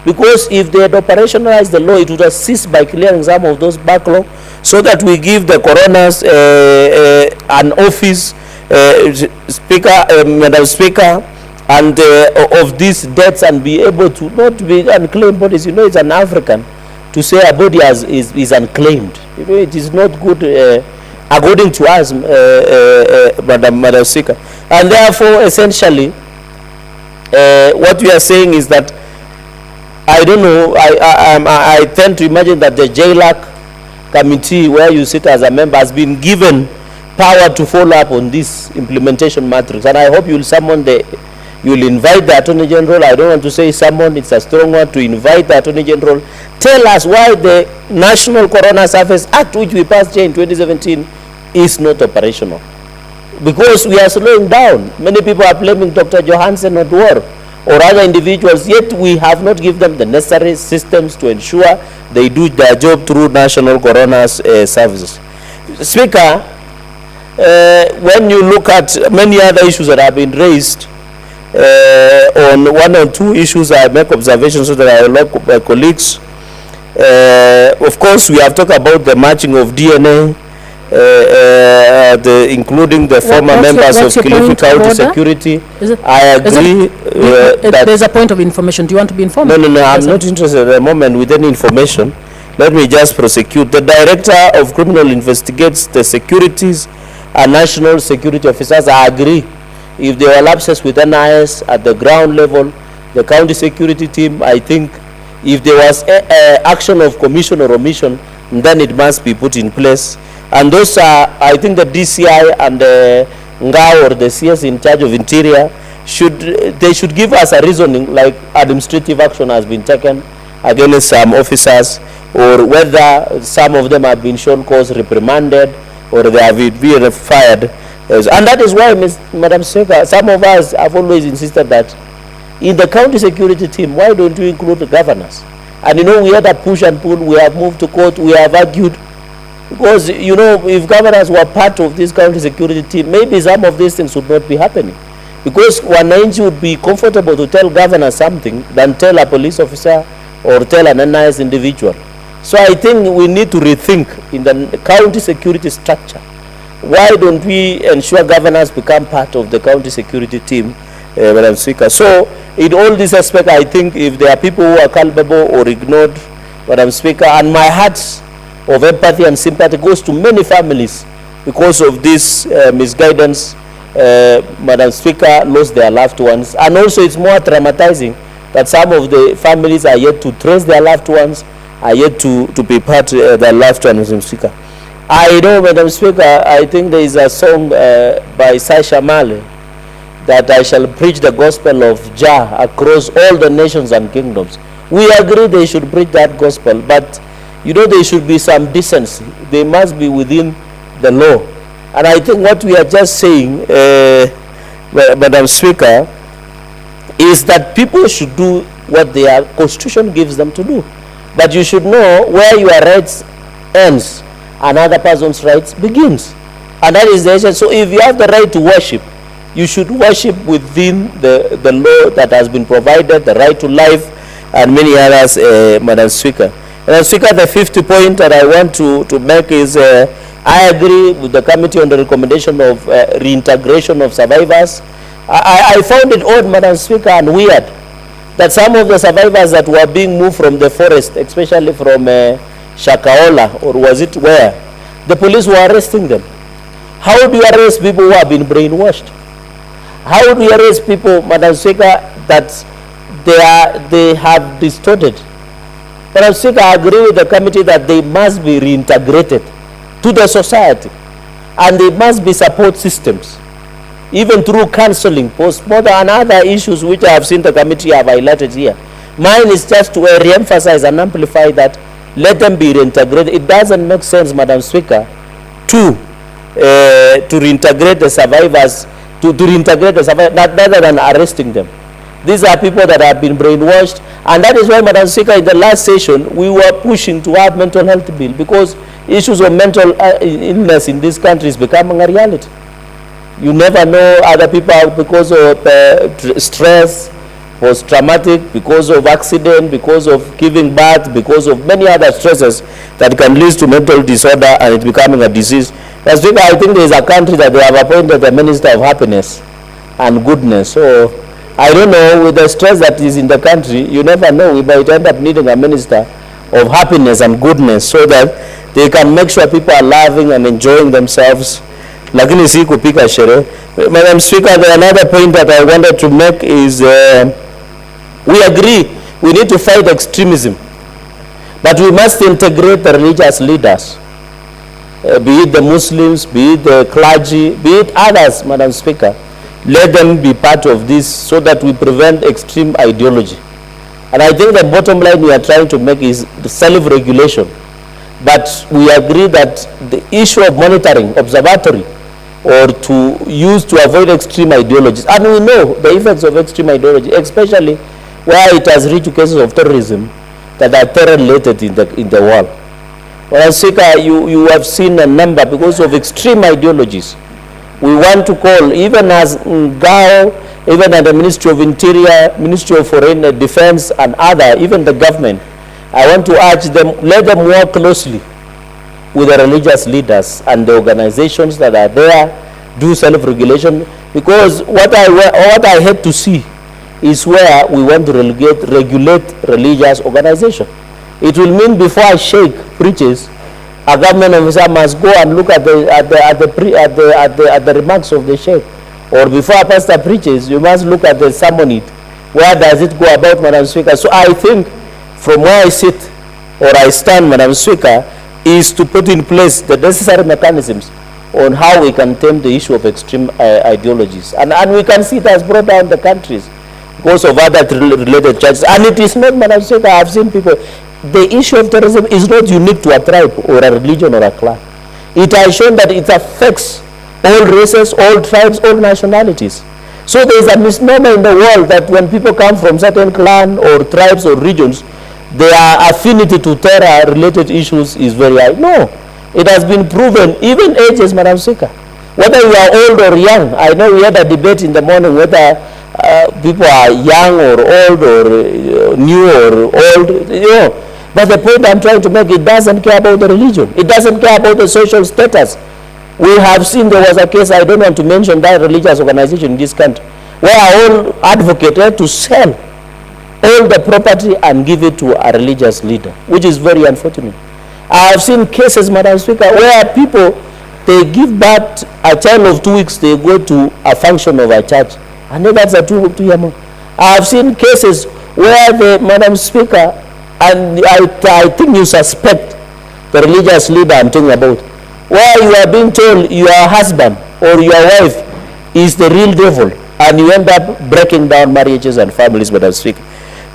Because if they had operationalized the law, it would assist by clearing some of those backlog, so that we give the coroners an office, Madam Speaker, and of these deaths, and be able to not be unclaimed bodies. You know, it's an African to say a body is unclaimed. You know, it is not good according to us, Madam Speaker. And therefore, essentially, what we are saying is that I don't know. I tend to imagine that the JLAC committee, where you sit as a member, has been given power to follow up on this implementation matrix, and I hope you will summon you will invite the Attorney General. I don't want to say summon, it's a strong word, to invite the Attorney General. Tell us why the National Coroner Service Act, which we passed here in 2017, is not operational. Because we are slowing down. Many people are blaming Dr. Johansen or Dwar or other individuals, yet we have not given them the necessary systems to ensure they do their job through National Coroner's Services. Speaker, when you look at many other issues that have been raised, on 1 or 2 issues I make observations so that I will look my colleagues. Of course, we have talked about the matching of DNA, including the former members of Kilifi County Security. I agree that there's a point of information. Do you want to be informed? No, I'm not interested at the moment with any information. Let me just prosecute. The Director of Criminal investigates the securities and national security officers. I agree. If there were lapses with NIS at the ground level, the county security team, I think if there was action of commission or omission, then it must be put in place. And those are, I think the DCI and the NGA or the CS in charge of interior, they should give us a reasoning, like administrative action has been taken against some officers, or whether some of them have been shown cause, reprimanded, or they have been fired. And that is why, Madam Speaker, some of us have always insisted that in the county security team, why don't we include the governors? And you know, we had a push and pull, we have moved to court, we have argued. Because, you know, if governors were part of this county security team, maybe some of these things would not be happening. Because wananchi would be comfortable to tell governor something than tell a police officer or tell an unnice individual. So I think we need to rethink in the county security structure. Why don't we ensure governors become part of the county security team, Madam Speaker? So in all this aspect, I think if there are people who are culpable or ignored, Madam Speaker, and my heart of empathy and sympathy goes to many families because of this misguidance, Madam Speaker, lost their loved ones. And also it's more traumatizing that some of the families are yet to trace their loved ones, are yet to be part of their loved ones, Madam Speaker. I know, Madam Speaker, I think there is a song by Sasha Male that I shall preach the gospel of Jah across all the nations and kingdoms. We agree they should preach that gospel, but you know there should be some decency. They must be within the law. And I think what we are just saying, Madam Speaker, is that people should do what their constitution gives them to do. But you should know where your rights ends, another person's rights begins. And that is the essence. So if you have the right to worship, you should worship within the law that has been provided, the right to life, and many others, Madam Speaker. Madam Speaker, the fifth point that I want to make is, I agree with the committee on the recommendation of reintegration of survivors. I found it odd, Madam Speaker, and weird, that some of the survivors that were being moved from the forest, especially from Shakahola, or was it where, the police were arresting them. How do you arrest people who have been brainwashed? How do you arrest people, Madam Speaker, that they have distorted? Madam Speaker, I agree with the committee that they must be reintegrated to the society, and there must be support systems, even through counseling, postmortem, and other issues which I have seen the committee have highlighted here. Mine is just to re-emphasize and amplify that let them be reintegrated. It doesn't make sense, Madam Speaker, to reintegrate the survivors, to reintegrate the survivors rather than arresting them. These are people that have been brainwashed, and that is why, Madam Speaker, in the last session we were pushing to have mental health bill, because issues of mental illness in this country is becoming a reality. You never know, other people because of stress, post-traumatic, because of accident, because of giving birth, because of many other stresses that can lead to mental disorder and it becoming a disease. Madam Speaker, I think there is a country that they have appointed a Minister of Happiness and Goodness. So I don't know, with the stress that is in the country, you never know, we might end up needing a Minister of Happiness and Goodness so that they can make sure people are loving and enjoying themselves. Lakini si kupika sherehe. Madam Speaker, the another point that I wanted to make is we agree we need to fight extremism, but we must integrate the religious leaders, be it the Muslims, be it the clergy, be it others, Madam Speaker. Let them be part of this so that we prevent extreme ideology. And I think the bottom line we are trying to make is the self-regulation. But we agree that the issue of monitoring, observatory, or to use to avoid extreme ideologies, and we know the effects of extreme ideology, especially where it has reached cases of terrorism that are terror-related in the world. Well, Speaker, you have seen a number because of extreme ideologies. We want to call, even as Ngao, even at the Ministry of Interior, Ministry of Foreign Defense, and other, even the government, I want to urge them, let them work closely with the religious leaders and the organizations that are there, do self-regulation, because what I hate to see is where we want to regulate religious organization. It will mean before a sheikh preaches, a government officer must go and look at the remarks of the sheikh, or before a pastor preaches, you must look at the sermon. Where does it go about, Madam Speaker? So I think from where I sit or I stand, Madam Speaker, is to put in place the necessary mechanisms on how we can tame the issue of extreme ideologies. And we can see it has brought down the countries because of other related charges. And it is not, Madam Speaker, I have seen people, the issue of terrorism is not unique to a tribe or a religion or a clan. It has shown that it affects all races, all tribes, all nationalities. So there is a misnomer in the world that when people come from certain clan or tribes or regions, their affinity to terror-related issues is very high. No. It has been proven, even ages, Madam Speaker. Whether you are old or young, I know we had a debate in the morning whether people are young or old or new or old, you know. But the point I'm trying to make, it doesn't care about the religion. It doesn't care about the social status. We have seen, there was a case, I don't want to mention that religious organization in this country, where all advocated to sell all the property and give it to a religious leader, which is very unfortunate. I have seen cases, Madam Speaker, where people, they give birth a child of 2 weeks, they go to a function of a church, and then that's a 2-year month. I have seen cases where the, Madam Speaker, and I think you suspect the religious leader I'm talking about, where you are being told your husband or your wife is the real devil, and you end up breaking down marriages and families, Madam Speaker.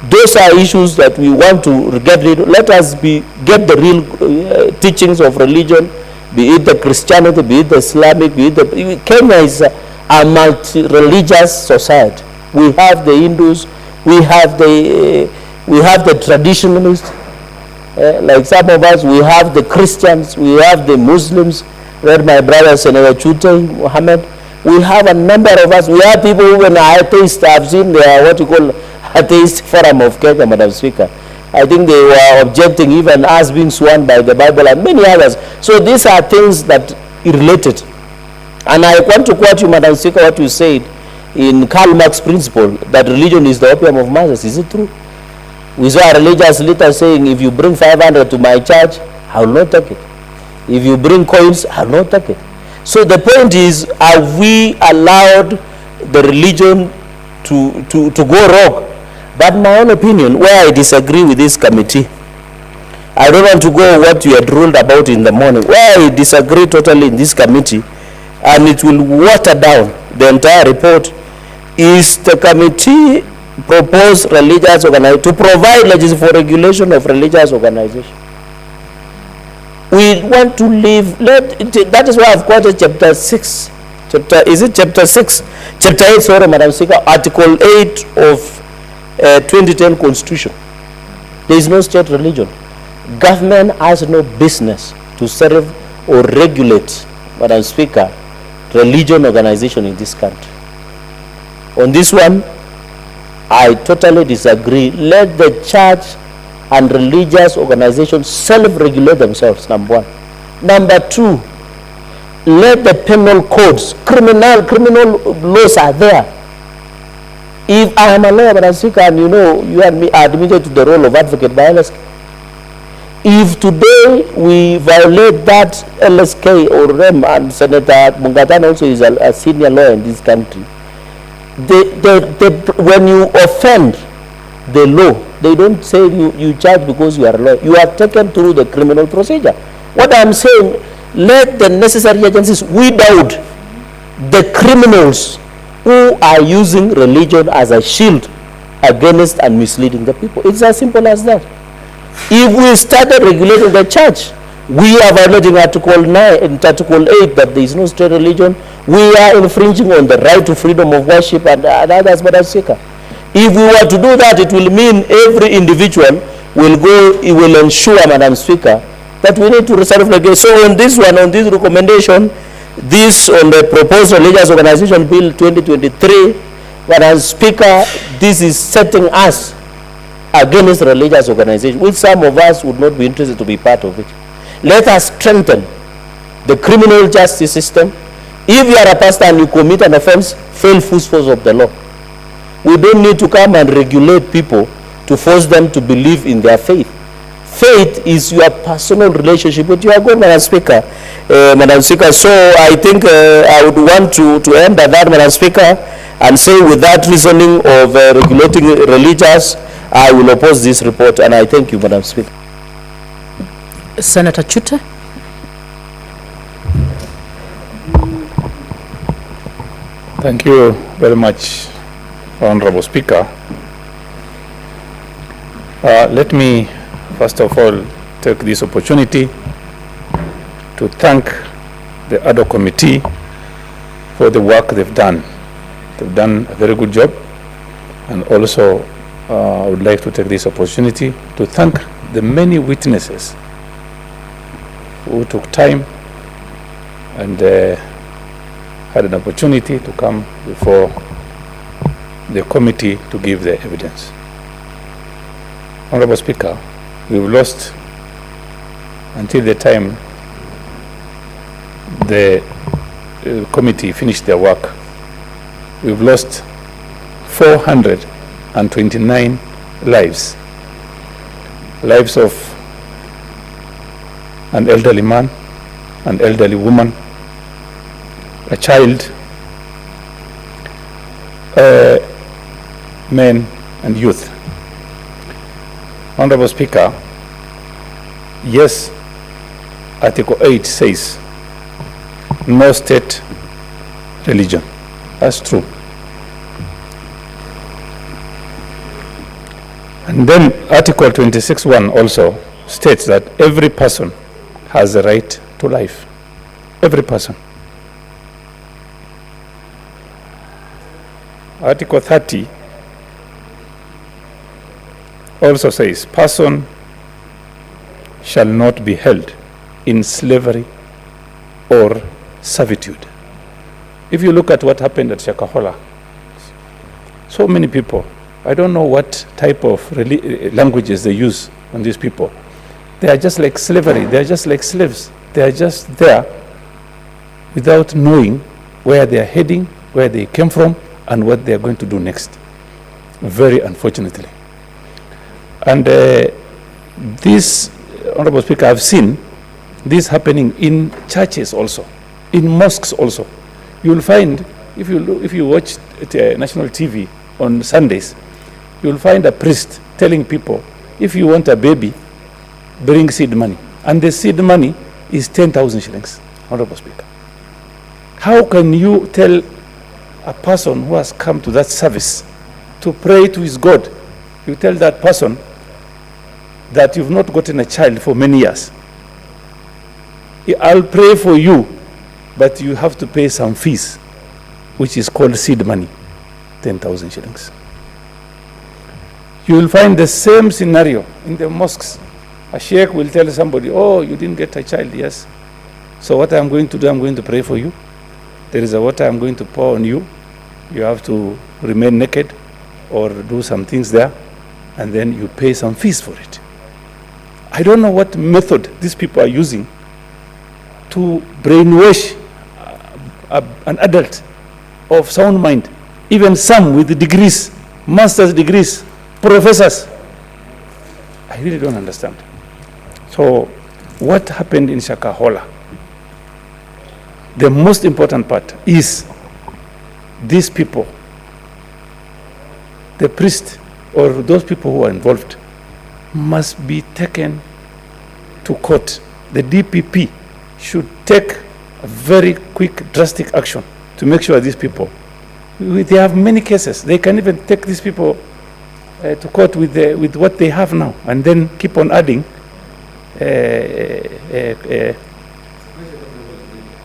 Those are issues that we want to get rid of. Let us get the real teachings of religion, be it the Christianity, be it the Islamic, be it the... Kenya is a multi-religious society. We have the Hindus, we have the traditionalists, like some of us, we have the Christians, we have the Muslims, where my brother Senator Chute, Mohammed, we have a number of us, we have people who are atheists. I've seen their, what you call, atheist forum of Kenya, Madam Speaker. I think they were objecting even us being sworn by the Bible and many others. So these are things that are related. And I want to quote you, Madam Speaker, what you said in Karl Marx's principle, that religion is the opium of masses. Is it true? We saw a religious leader saying, if you bring 500 to my church, I will not take it. If you bring coins, I will not take it. So the point is, have we allowed the religion to go wrong? But my own opinion, where I disagree with this committee, I don't want to go what you had ruled about in the morning, where I disagree totally in this committee, and it will water down the entire report, is the committee proposed religious organization to provide legislation for regulation of religious organization. We want to leave, that is why I've quoted chapter 6, chapter 6? Chapter 8, sorry, Madam Speaker, Article 8 of 2010 Constitution. There is no state religion. Government has no business to serve or regulate, Madam Speaker, religion organization in this country. On this one, I totally disagree. Let the church and religious organizations self-regulate themselves, number one. Number two, let the penal codes, criminal laws are there. If I am a lawyer, Madam Speaker, and you know, you and me are admitted to the role of advocate by LSK. If today we violate that LSK or REM, and Senator Mungatan also is a senior lawyer in this country, when you offend the law, they don't say you charge because you are a lawyer. You are taken through the criminal procedure. What I'm saying, let the necessary agencies weed out the criminals who are using religion as a shield against and misleading the people. It's as simple as that. If we started regulating the church, we are violating Article 9 and Article 8 that there is no state religion. We are infringing on the right to freedom of worship and others, Madam Speaker. If we were to do that, it will mean every individual will go, it will ensure, Madam Speaker, that we need to self-regulate. So on this one, on this recommendation, this on the proposed religious organization bill 2023, Madam Speaker, this is setting us against religious organization, which some of us would not be interested to be part of it. Let us strengthen the criminal justice system. If you are a pastor and you commit an offense, fail full force of the law. We don't need to come and regulate people to force them to believe in their faith. Faith is your personal relationship with your God, Madam Speaker. Madam Speaker, so I think I would want to end at that, Madam Speaker, and say with that reasoning of regulating religious, I will oppose this report, and I thank you, Madam Speaker. Senator Chute. Thank you very much, Honorable Speaker. Let me first of all take this opportunity to thank the other committee for the work they've done. They've done a very good job, and also I would like to take this opportunity to thank the many witnesses who took time and had an opportunity to come before the committee to give their evidence. Honorable Speaker, we've lost, until the time the committee finished their work, we've lost 429 lives. Lives of an elderly man, an elderly woman, a child, men and youth. Honorable Speaker, yes, Article 8 says no state religion. That's true. And then Article 26(1) also states that every person has a right to life. Every person. Article 30 also says, person shall not be held in slavery or servitude. If you look at what happened at Shakahola, so many people, I don't know what type of languages they use on these people. They are just like slavery. They are just like slaves. They are just there without knowing where they are heading, where they came from, and what they are going to do next. Very unfortunately. And this, Honorable Speaker, I've seen this happening in churches also, in mosques also. You will find, if you watch national TV on Sundays, you will find a priest telling people, if you want a baby, bring seed money. And the seed money is 10,000 shillings, Honorable Speaker. How can you tell a person who has come to that service to pray to his God, you tell that person that you've not gotten a child for many years? I'll pray for you, but you have to pay some fees, which is called seed money, 10,000 shillings. You will find the same scenario in the mosques. A sheikh will tell somebody, oh, you didn't get a child, yes. So what I'm going to do, I'm going to pray for you. There is a water I'm going to pour on you. You have to remain naked or do some things there, and then you pay some fees for it. I don't know what method these people are using to brainwash an adult of sound mind, even some with degrees, master's degrees, professors. I really don't understand. So what happened in Shakahola? The most important part is these people, the priest or those people who are involved, must be taken to court. The DPP should take a very quick, drastic action to make sure these people, they have many cases. They can even take these people to court with what they have now, and then keep on adding.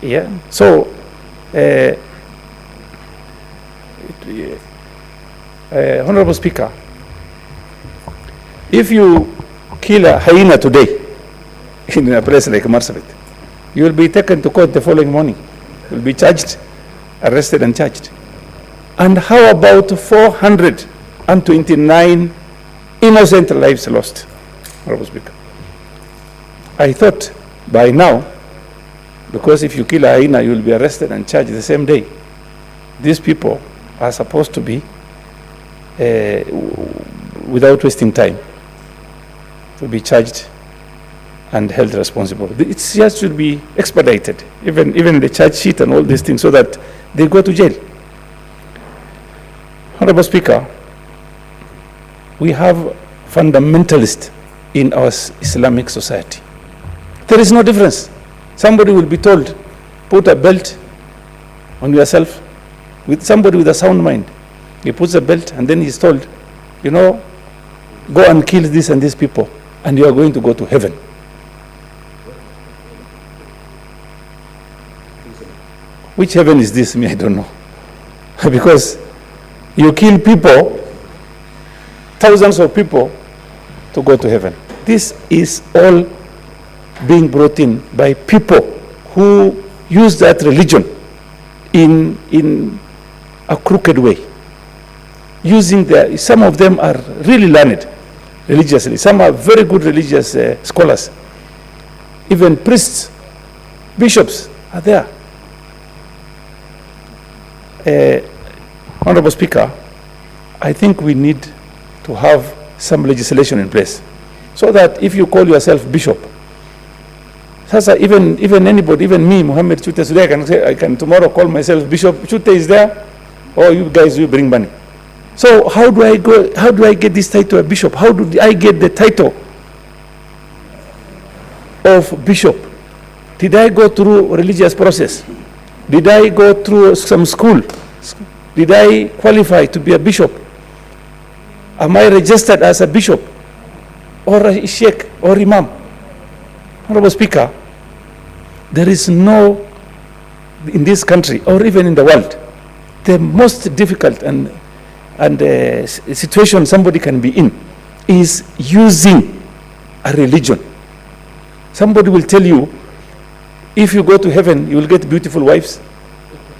Yeah. So, Honorable Speaker, if you kill a hyena today in a place like Marsabit, you will be taken to court the following morning. You will be charged, arrested and charged. And how about 429 innocent lives lost, Honorable Speaker? I thought by now, because if you kill a hyena, you will be arrested and charged the same day. These people are supposed to be, without wasting time, to be charged and held responsible. It just should be expedited, even the charge sheet and all these things, so that they go to jail. Honorable Speaker, we have fundamentalists in our Islamic society. There is no difference. Somebody will be told, put a belt on yourself. With somebody with a sound mind, he puts a belt and then he's told, you know, go and kill this and these people, and you are going to go to heaven. Which heaven is this? Me, I don't know. Because you kill people, thousands of people, to go to heaven. This is all being brought in by people who use that religion in a crooked way. Some of them are really learned religiously. Some are very good religious scholars. Even priests, bishops are there. Honorable Speaker, I think we need to have some legislation in place so that if you call yourself bishop, Sasa even anybody, even me, Muhammad Chute, today I can tomorrow call myself Bishop Chute is there, or you guys will bring money. So how do I get this title of bishop? How do I get the title of bishop? Did I go through a religious process? Did I go through some school? Did I qualify to be a bishop? Am I registered as a bishop or a sheikh or imam? Honorable Speaker, there is no, in this country or even in the world, the most difficult and situation somebody can be in is using a religion. Somebody will tell you, if you go to heaven, you will get beautiful wives,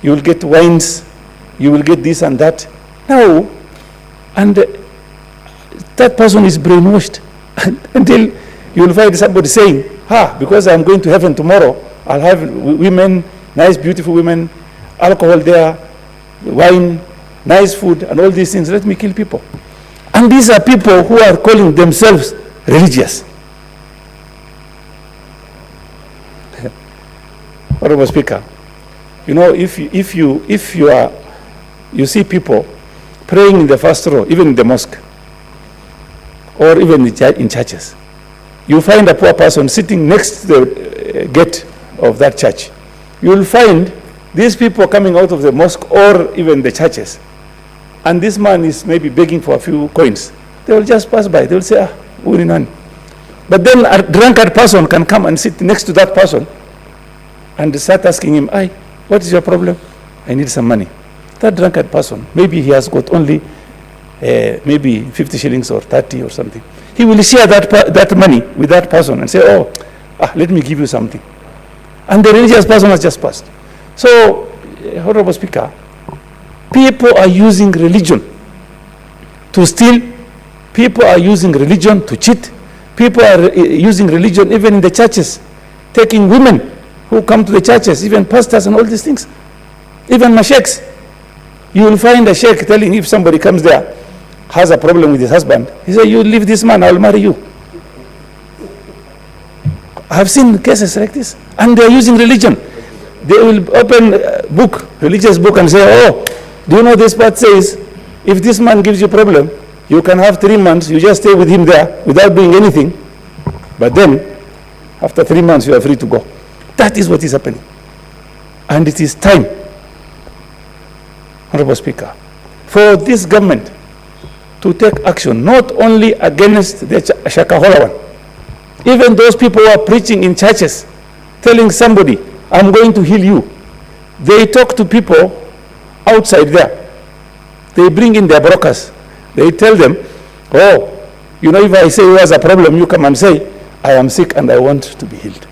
you will get wines, you will get this and that. No, and that person is brainwashed until you will find somebody saying, because I'm going to heaven tomorrow, I'll have women, nice, beautiful women, alcohol there, wine, nice food, and all these things. Let me kill people. And these are people who are calling themselves religious. Honorable Speaker, you know, if you see people praying in the first row, even in the mosque, or even in churches, you find a poor person sitting next to the gate of that church. You will find these people coming out of the mosque or even the churches, and this man is maybe begging for a few coins. They will just pass by. They will say, Urinani. But then a drunkard person can come and sit next to that person and start asking him, what is your problem? I need some money. That drunkard person, maybe he has got only maybe 50 shillings or 30 or something. He will share that money with that person and say, let me give you something. And the religious person has just passed. So, Honorable Speaker, people are using religion to steal. People are using religion to cheat. People are using religion even in the churches, taking women who come to the churches, even pastors and all these things. Even masheikhs. You will find a sheikh telling, if somebody comes there, has a problem with his husband, he says, you leave this man, I will marry you. I have seen cases like this. And they are using religion. They will open a book, religious book, and say, do you know this part says, if this man gives you problem, you can have 3 months, you just stay with him there without doing anything. But then, after 3 months, you are free to go. That is what is happening. And it is time, Honorable Speaker, for this government to take action, not only against the Shakahola one. Even those people who are preaching in churches, telling somebody, I'm going to heal you. They talk to people outside there. They bring in their brokers. They tell them, if I say who has a problem, you come and say, I am sick and I want to be healed.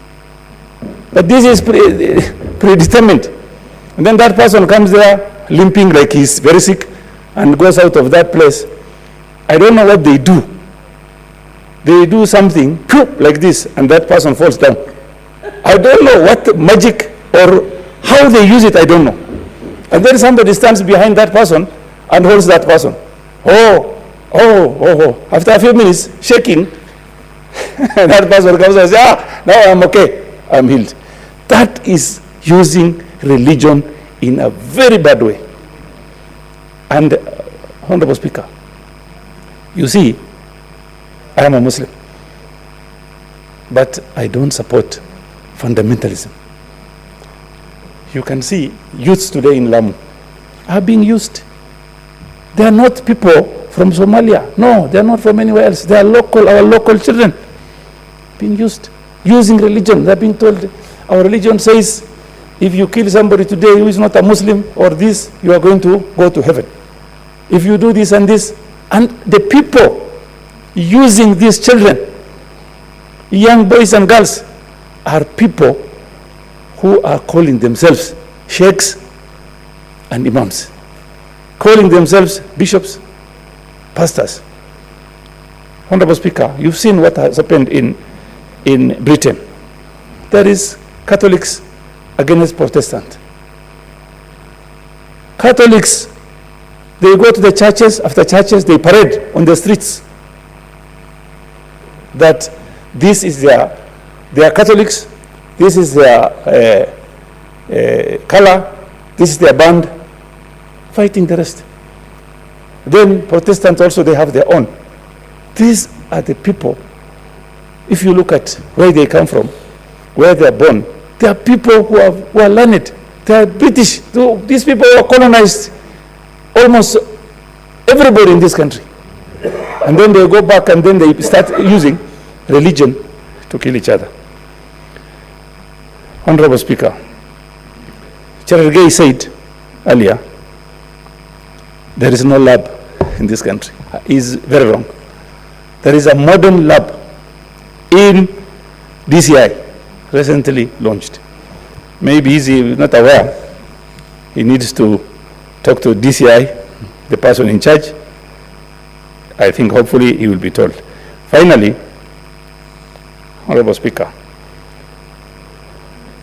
But this is predetermined. And then that person comes there limping like he's very sick and goes out of that place. I don't know what they do. They do something like this and that person falls down. I don't know what magic or how they use it, I don't know. And then somebody stands behind that person and holds that person. After a few minutes, shaking, that person comes and says, now I'm okay, I'm healed. That is using religion in a very bad way. And, Honorable Speaker, you see, I am a Muslim, but I don't support fundamentalism. You can see youths today in Lamu are being used. They are not people from Somalia. No, they are not from anywhere else. They are our local children being used, using religion. They are being told, our religion says, if you kill somebody today who is not a Muslim or this, you are going to go to heaven. If you do this and this, and the people using these children, young boys and girls, are people who are calling themselves sheikhs and imams, calling themselves bishops, pastors. Honorable Speaker, you've seen what has happened in Britain. There is Catholics against Protestants. Catholics, they go to the churches, after churches, they parade on the streets that this is their Catholics, this is their color, this is their band, fighting the rest. Then Protestants also, they have their own. These are the people, if you look at where they come from, where they are born, they are people who are learned. They are British. These people were colonized almost everybody in this country. And then they go back and then they start using religion to kill each other. Honorable Speaker, Cherargei said earlier, there is no lab in this country. Is very wrong. There is a modern lab in DCI, recently launched. Maybe he's not aware. He needs to talk to DCI, the person in charge. I think hopefully he will be told. Finally, Honorable Speaker,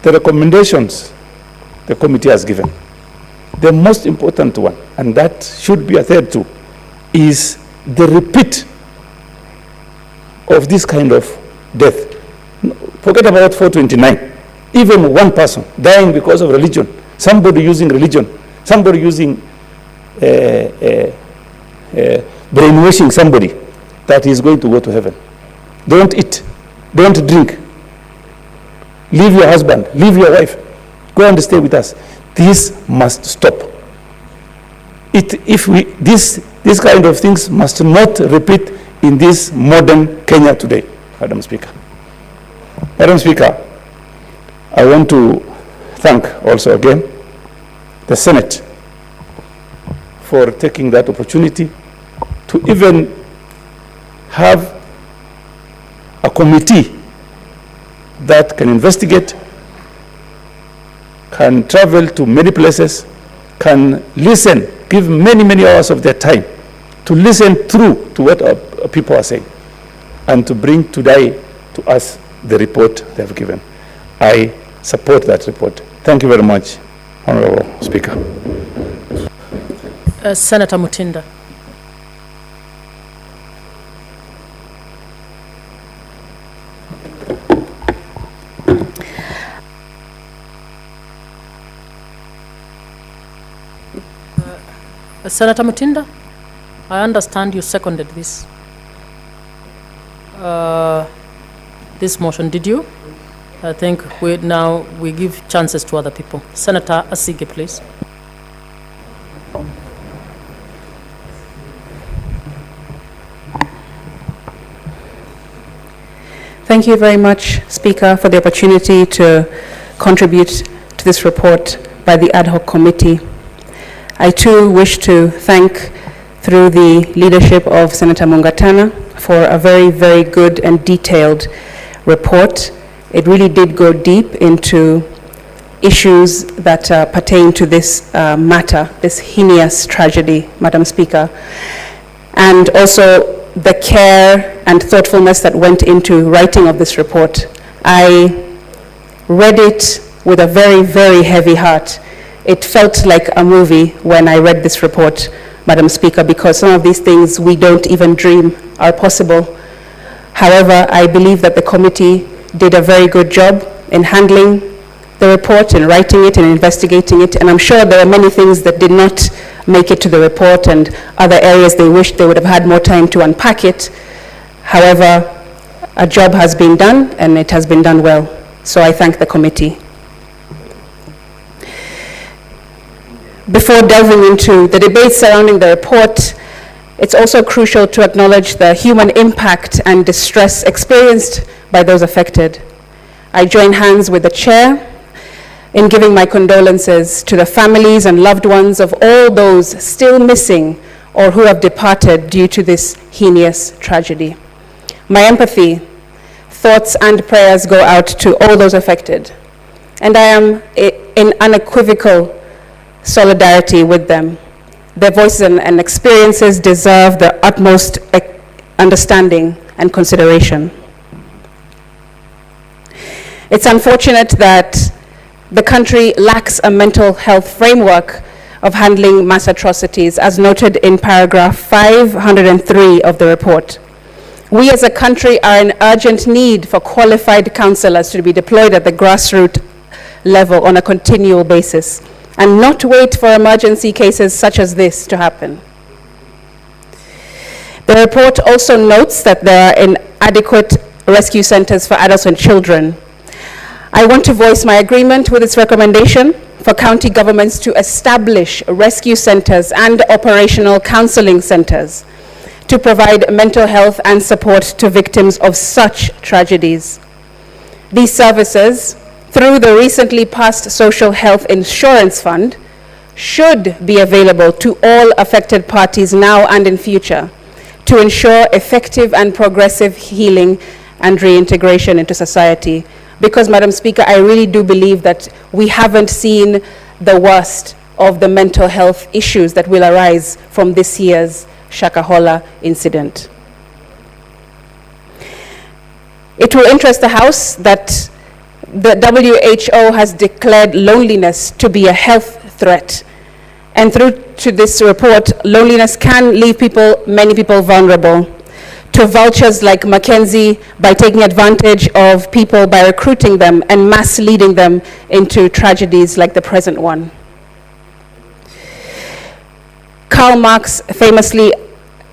the recommendations the committee has given, the most important one, and that should be adhered to, is the repeat of this kind of death. Forget about 429. Even one person dying because of religion, somebody using religion, somebody using brainwashing somebody that he is going to go to heaven. Don't eat, don't drink, leave your husband, leave your wife, go and stay with us. This must stop. This kind of things must not repeat in this modern Kenya today, Madam Speaker. Madam Speaker, I want to thank also again the Senate for taking that opportunity to even have a committee that can investigate, can travel to many places, can listen, give many, many hours of their time to listen through to what our people are saying and to bring today to us the report they have given. I support that report. Thank you very much, Honorable Speaker. Senator Mutinda. Senator Mutinda, I understand you seconded this motion, did you? I think we give chances to other people. Senator Asige, please. Thank you very much, Speaker, for the opportunity to contribute to this report by the ad hoc committee. I too wish to thank, through the leadership of Senator Mungatana, for a very, very good and detailed report. It really did go deep into issues that pertain to this matter, this heinous tragedy, Madam Speaker, and also the care and thoughtfulness that went into writing of this report. I read it with a very, very heavy heart. It felt like a movie when I read this report, Madam Speaker, because some of these things we don't even dream are possible. However, I believe that the committee did a very good job in handling the report and writing it and investigating it, and I'm sure there are many things that did not make it to the report and other areas they wished they would have had more time to unpack it. However, a job has been done and it has been done well. So I thank the committee. Before delving into the debate surrounding the report, it's also crucial to acknowledge the human impact and distress experienced by those affected. I join hands with the chair in giving my condolences to the families and loved ones of all those still missing or who have departed due to this heinous tragedy. My empathy thoughts and prayers go out to all those affected. And I am in unequivocal solidarity with them. Their voices and experiences deserve the utmost understanding and consideration. It's unfortunate that the country lacks a mental health framework of handling mass atrocities, as noted in paragraph 503 of the report. We as a country are in urgent need for qualified counselors to be deployed at the grassroots level on a continual basis, and not wait for emergency cases such as this to happen. The report also notes that there are inadequate rescue centers for adults and children. I want to voice my agreement with its recommendation for county governments to establish rescue centers and operational counseling centers to provide mental health and support to victims of such tragedies. These services, through the recently passed Social Health Insurance Fund, should be available to all affected parties now and in future to ensure effective and progressive healing and reintegration into society. Because, Madam Speaker, I really do believe that we haven't seen the worst of the mental health issues that will arise from this year's Shakahola incident. It will interest the House that the WHO has declared loneliness to be a health threat. And through to this report, loneliness can leave many people vulnerable to vultures like Mackenzie by taking advantage of people by recruiting them and mass leading them into tragedies like the present one. Karl Marx famously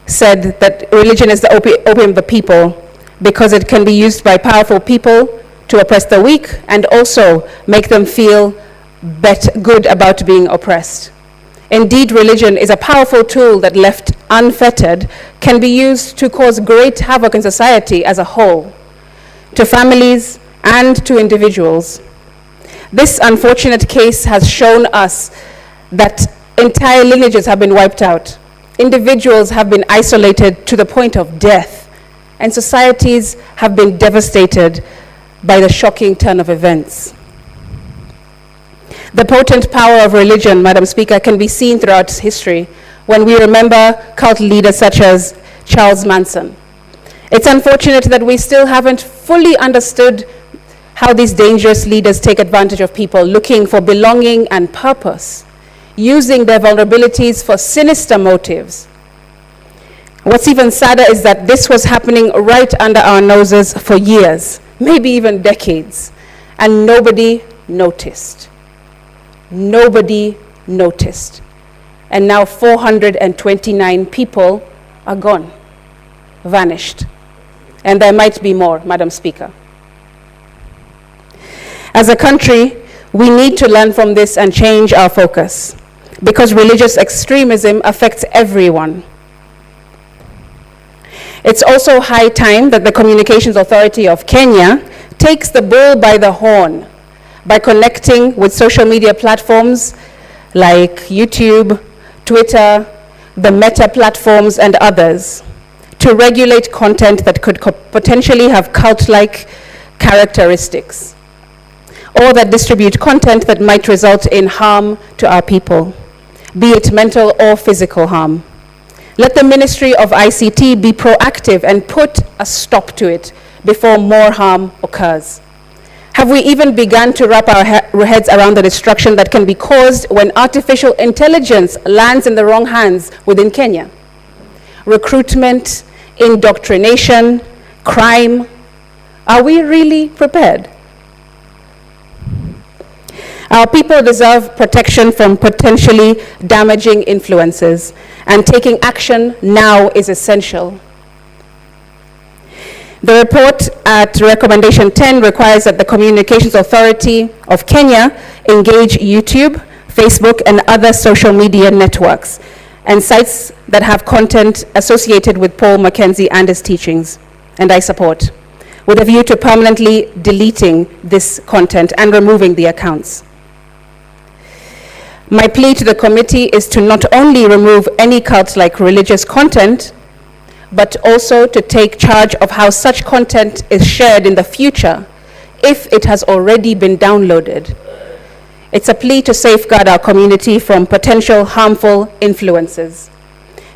said that religion is the opium of the people because it can be used by powerful people to oppress the weak and also make them feel good about being oppressed. Indeed, religion is a powerful tool that, left unfettered, can be used to cause great havoc in society as a whole, to families and to individuals. This unfortunate case has shown us that entire lineages have been wiped out, individuals have been isolated to the point of death, and societies have been devastated by the shocking turn of events. The potent power of religion, Madam Speaker, can be seen throughout history when we remember cult leaders such as Charles Manson. It's unfortunate that we still haven't fully understood how these dangerous leaders take advantage of people looking for belonging and purpose, using their vulnerabilities for sinister motives. What's even sadder is that this was happening right under our noses for years, maybe even decades, and nobody noticed. Nobody noticed. And now 429 people are gone, vanished. And there might be more, Madam Speaker. As a country, we need to learn from this and change our focus, because religious extremism affects everyone. It's also high time that the Communications Authority of Kenya takes the bull by the horn by connecting with social media platforms like YouTube, Twitter, the Meta platforms, and others to regulate content that could potentially have cult-like characteristics, or that distribute content that might result in harm to our people, be it mental or physical harm. Let the Ministry of ICT be proactive and put a stop to it before more harm occurs. Have we even begun to wrap our heads around the destruction that can be caused when artificial intelligence lands in the wrong hands within Kenya? Recruitment, indoctrination, crime. Are we really prepared? Our people deserve protection from potentially damaging influences, and taking action now is essential. The report at recommendation 10 requires that the Communications Authority of Kenya engage YouTube, Facebook, and other social media networks and sites that have content associated with Paul Mackenzie and his teachings, and I support, with a view to permanently deleting this content and removing the accounts. My plea to the committee is to not only remove any cult-like religious content, but also to take charge of how such content is shared in the future if it has already been downloaded. It's a plea to safeguard our community from potential harmful influences,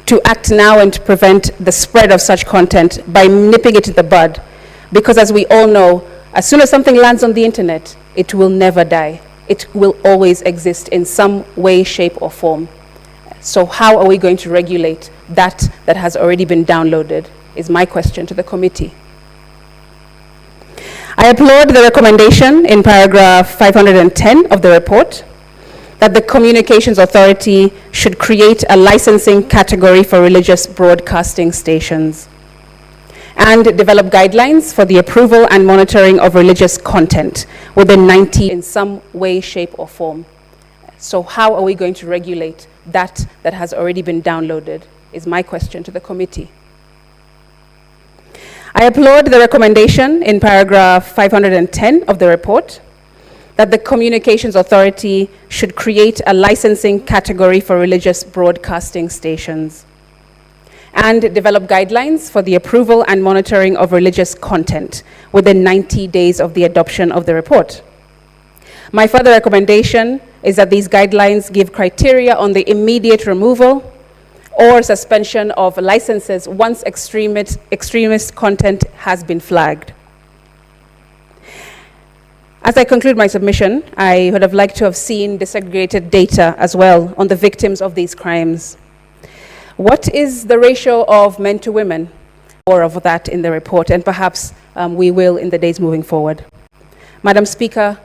to act now and to prevent the spread of such content by nipping it in the bud, because as we all know, as soon as something lands on the internet, it will never die. It will always exist in some way, shape, or form. So how are we going to regulate that has already been downloaded, is my question to the committee. I applaud the recommendation in paragraph 510 of the report that the Communications Authority should create a licensing category for religious broadcasting stations and develop guidelines for the approval and monitoring of religious content within 90 in some way, shape, or form. So how are we going to regulate that has already been downloaded, is my question to the committee. I applaud the recommendation in paragraph 510 of the report that the Communications Authority should create a licensing category for religious broadcasting stations and develop guidelines for the approval and monitoring of religious content within 90 days of the adoption of the report. My further recommendation is that these guidelines give criteria on the immediate removal or suspension of licenses once extremist content has been flagged. As I conclude my submission, I would have liked to have seen disaggregated data as well on the victims of these crimes. What is the ratio of men to women? More of that in the report, and perhaps we will in the days moving forward. Madam Speaker,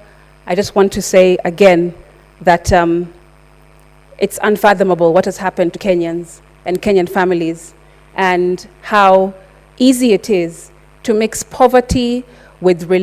I just want to say again that it's unfathomable what has happened to Kenyans and Kenyan families, and how easy it is to mix poverty with religion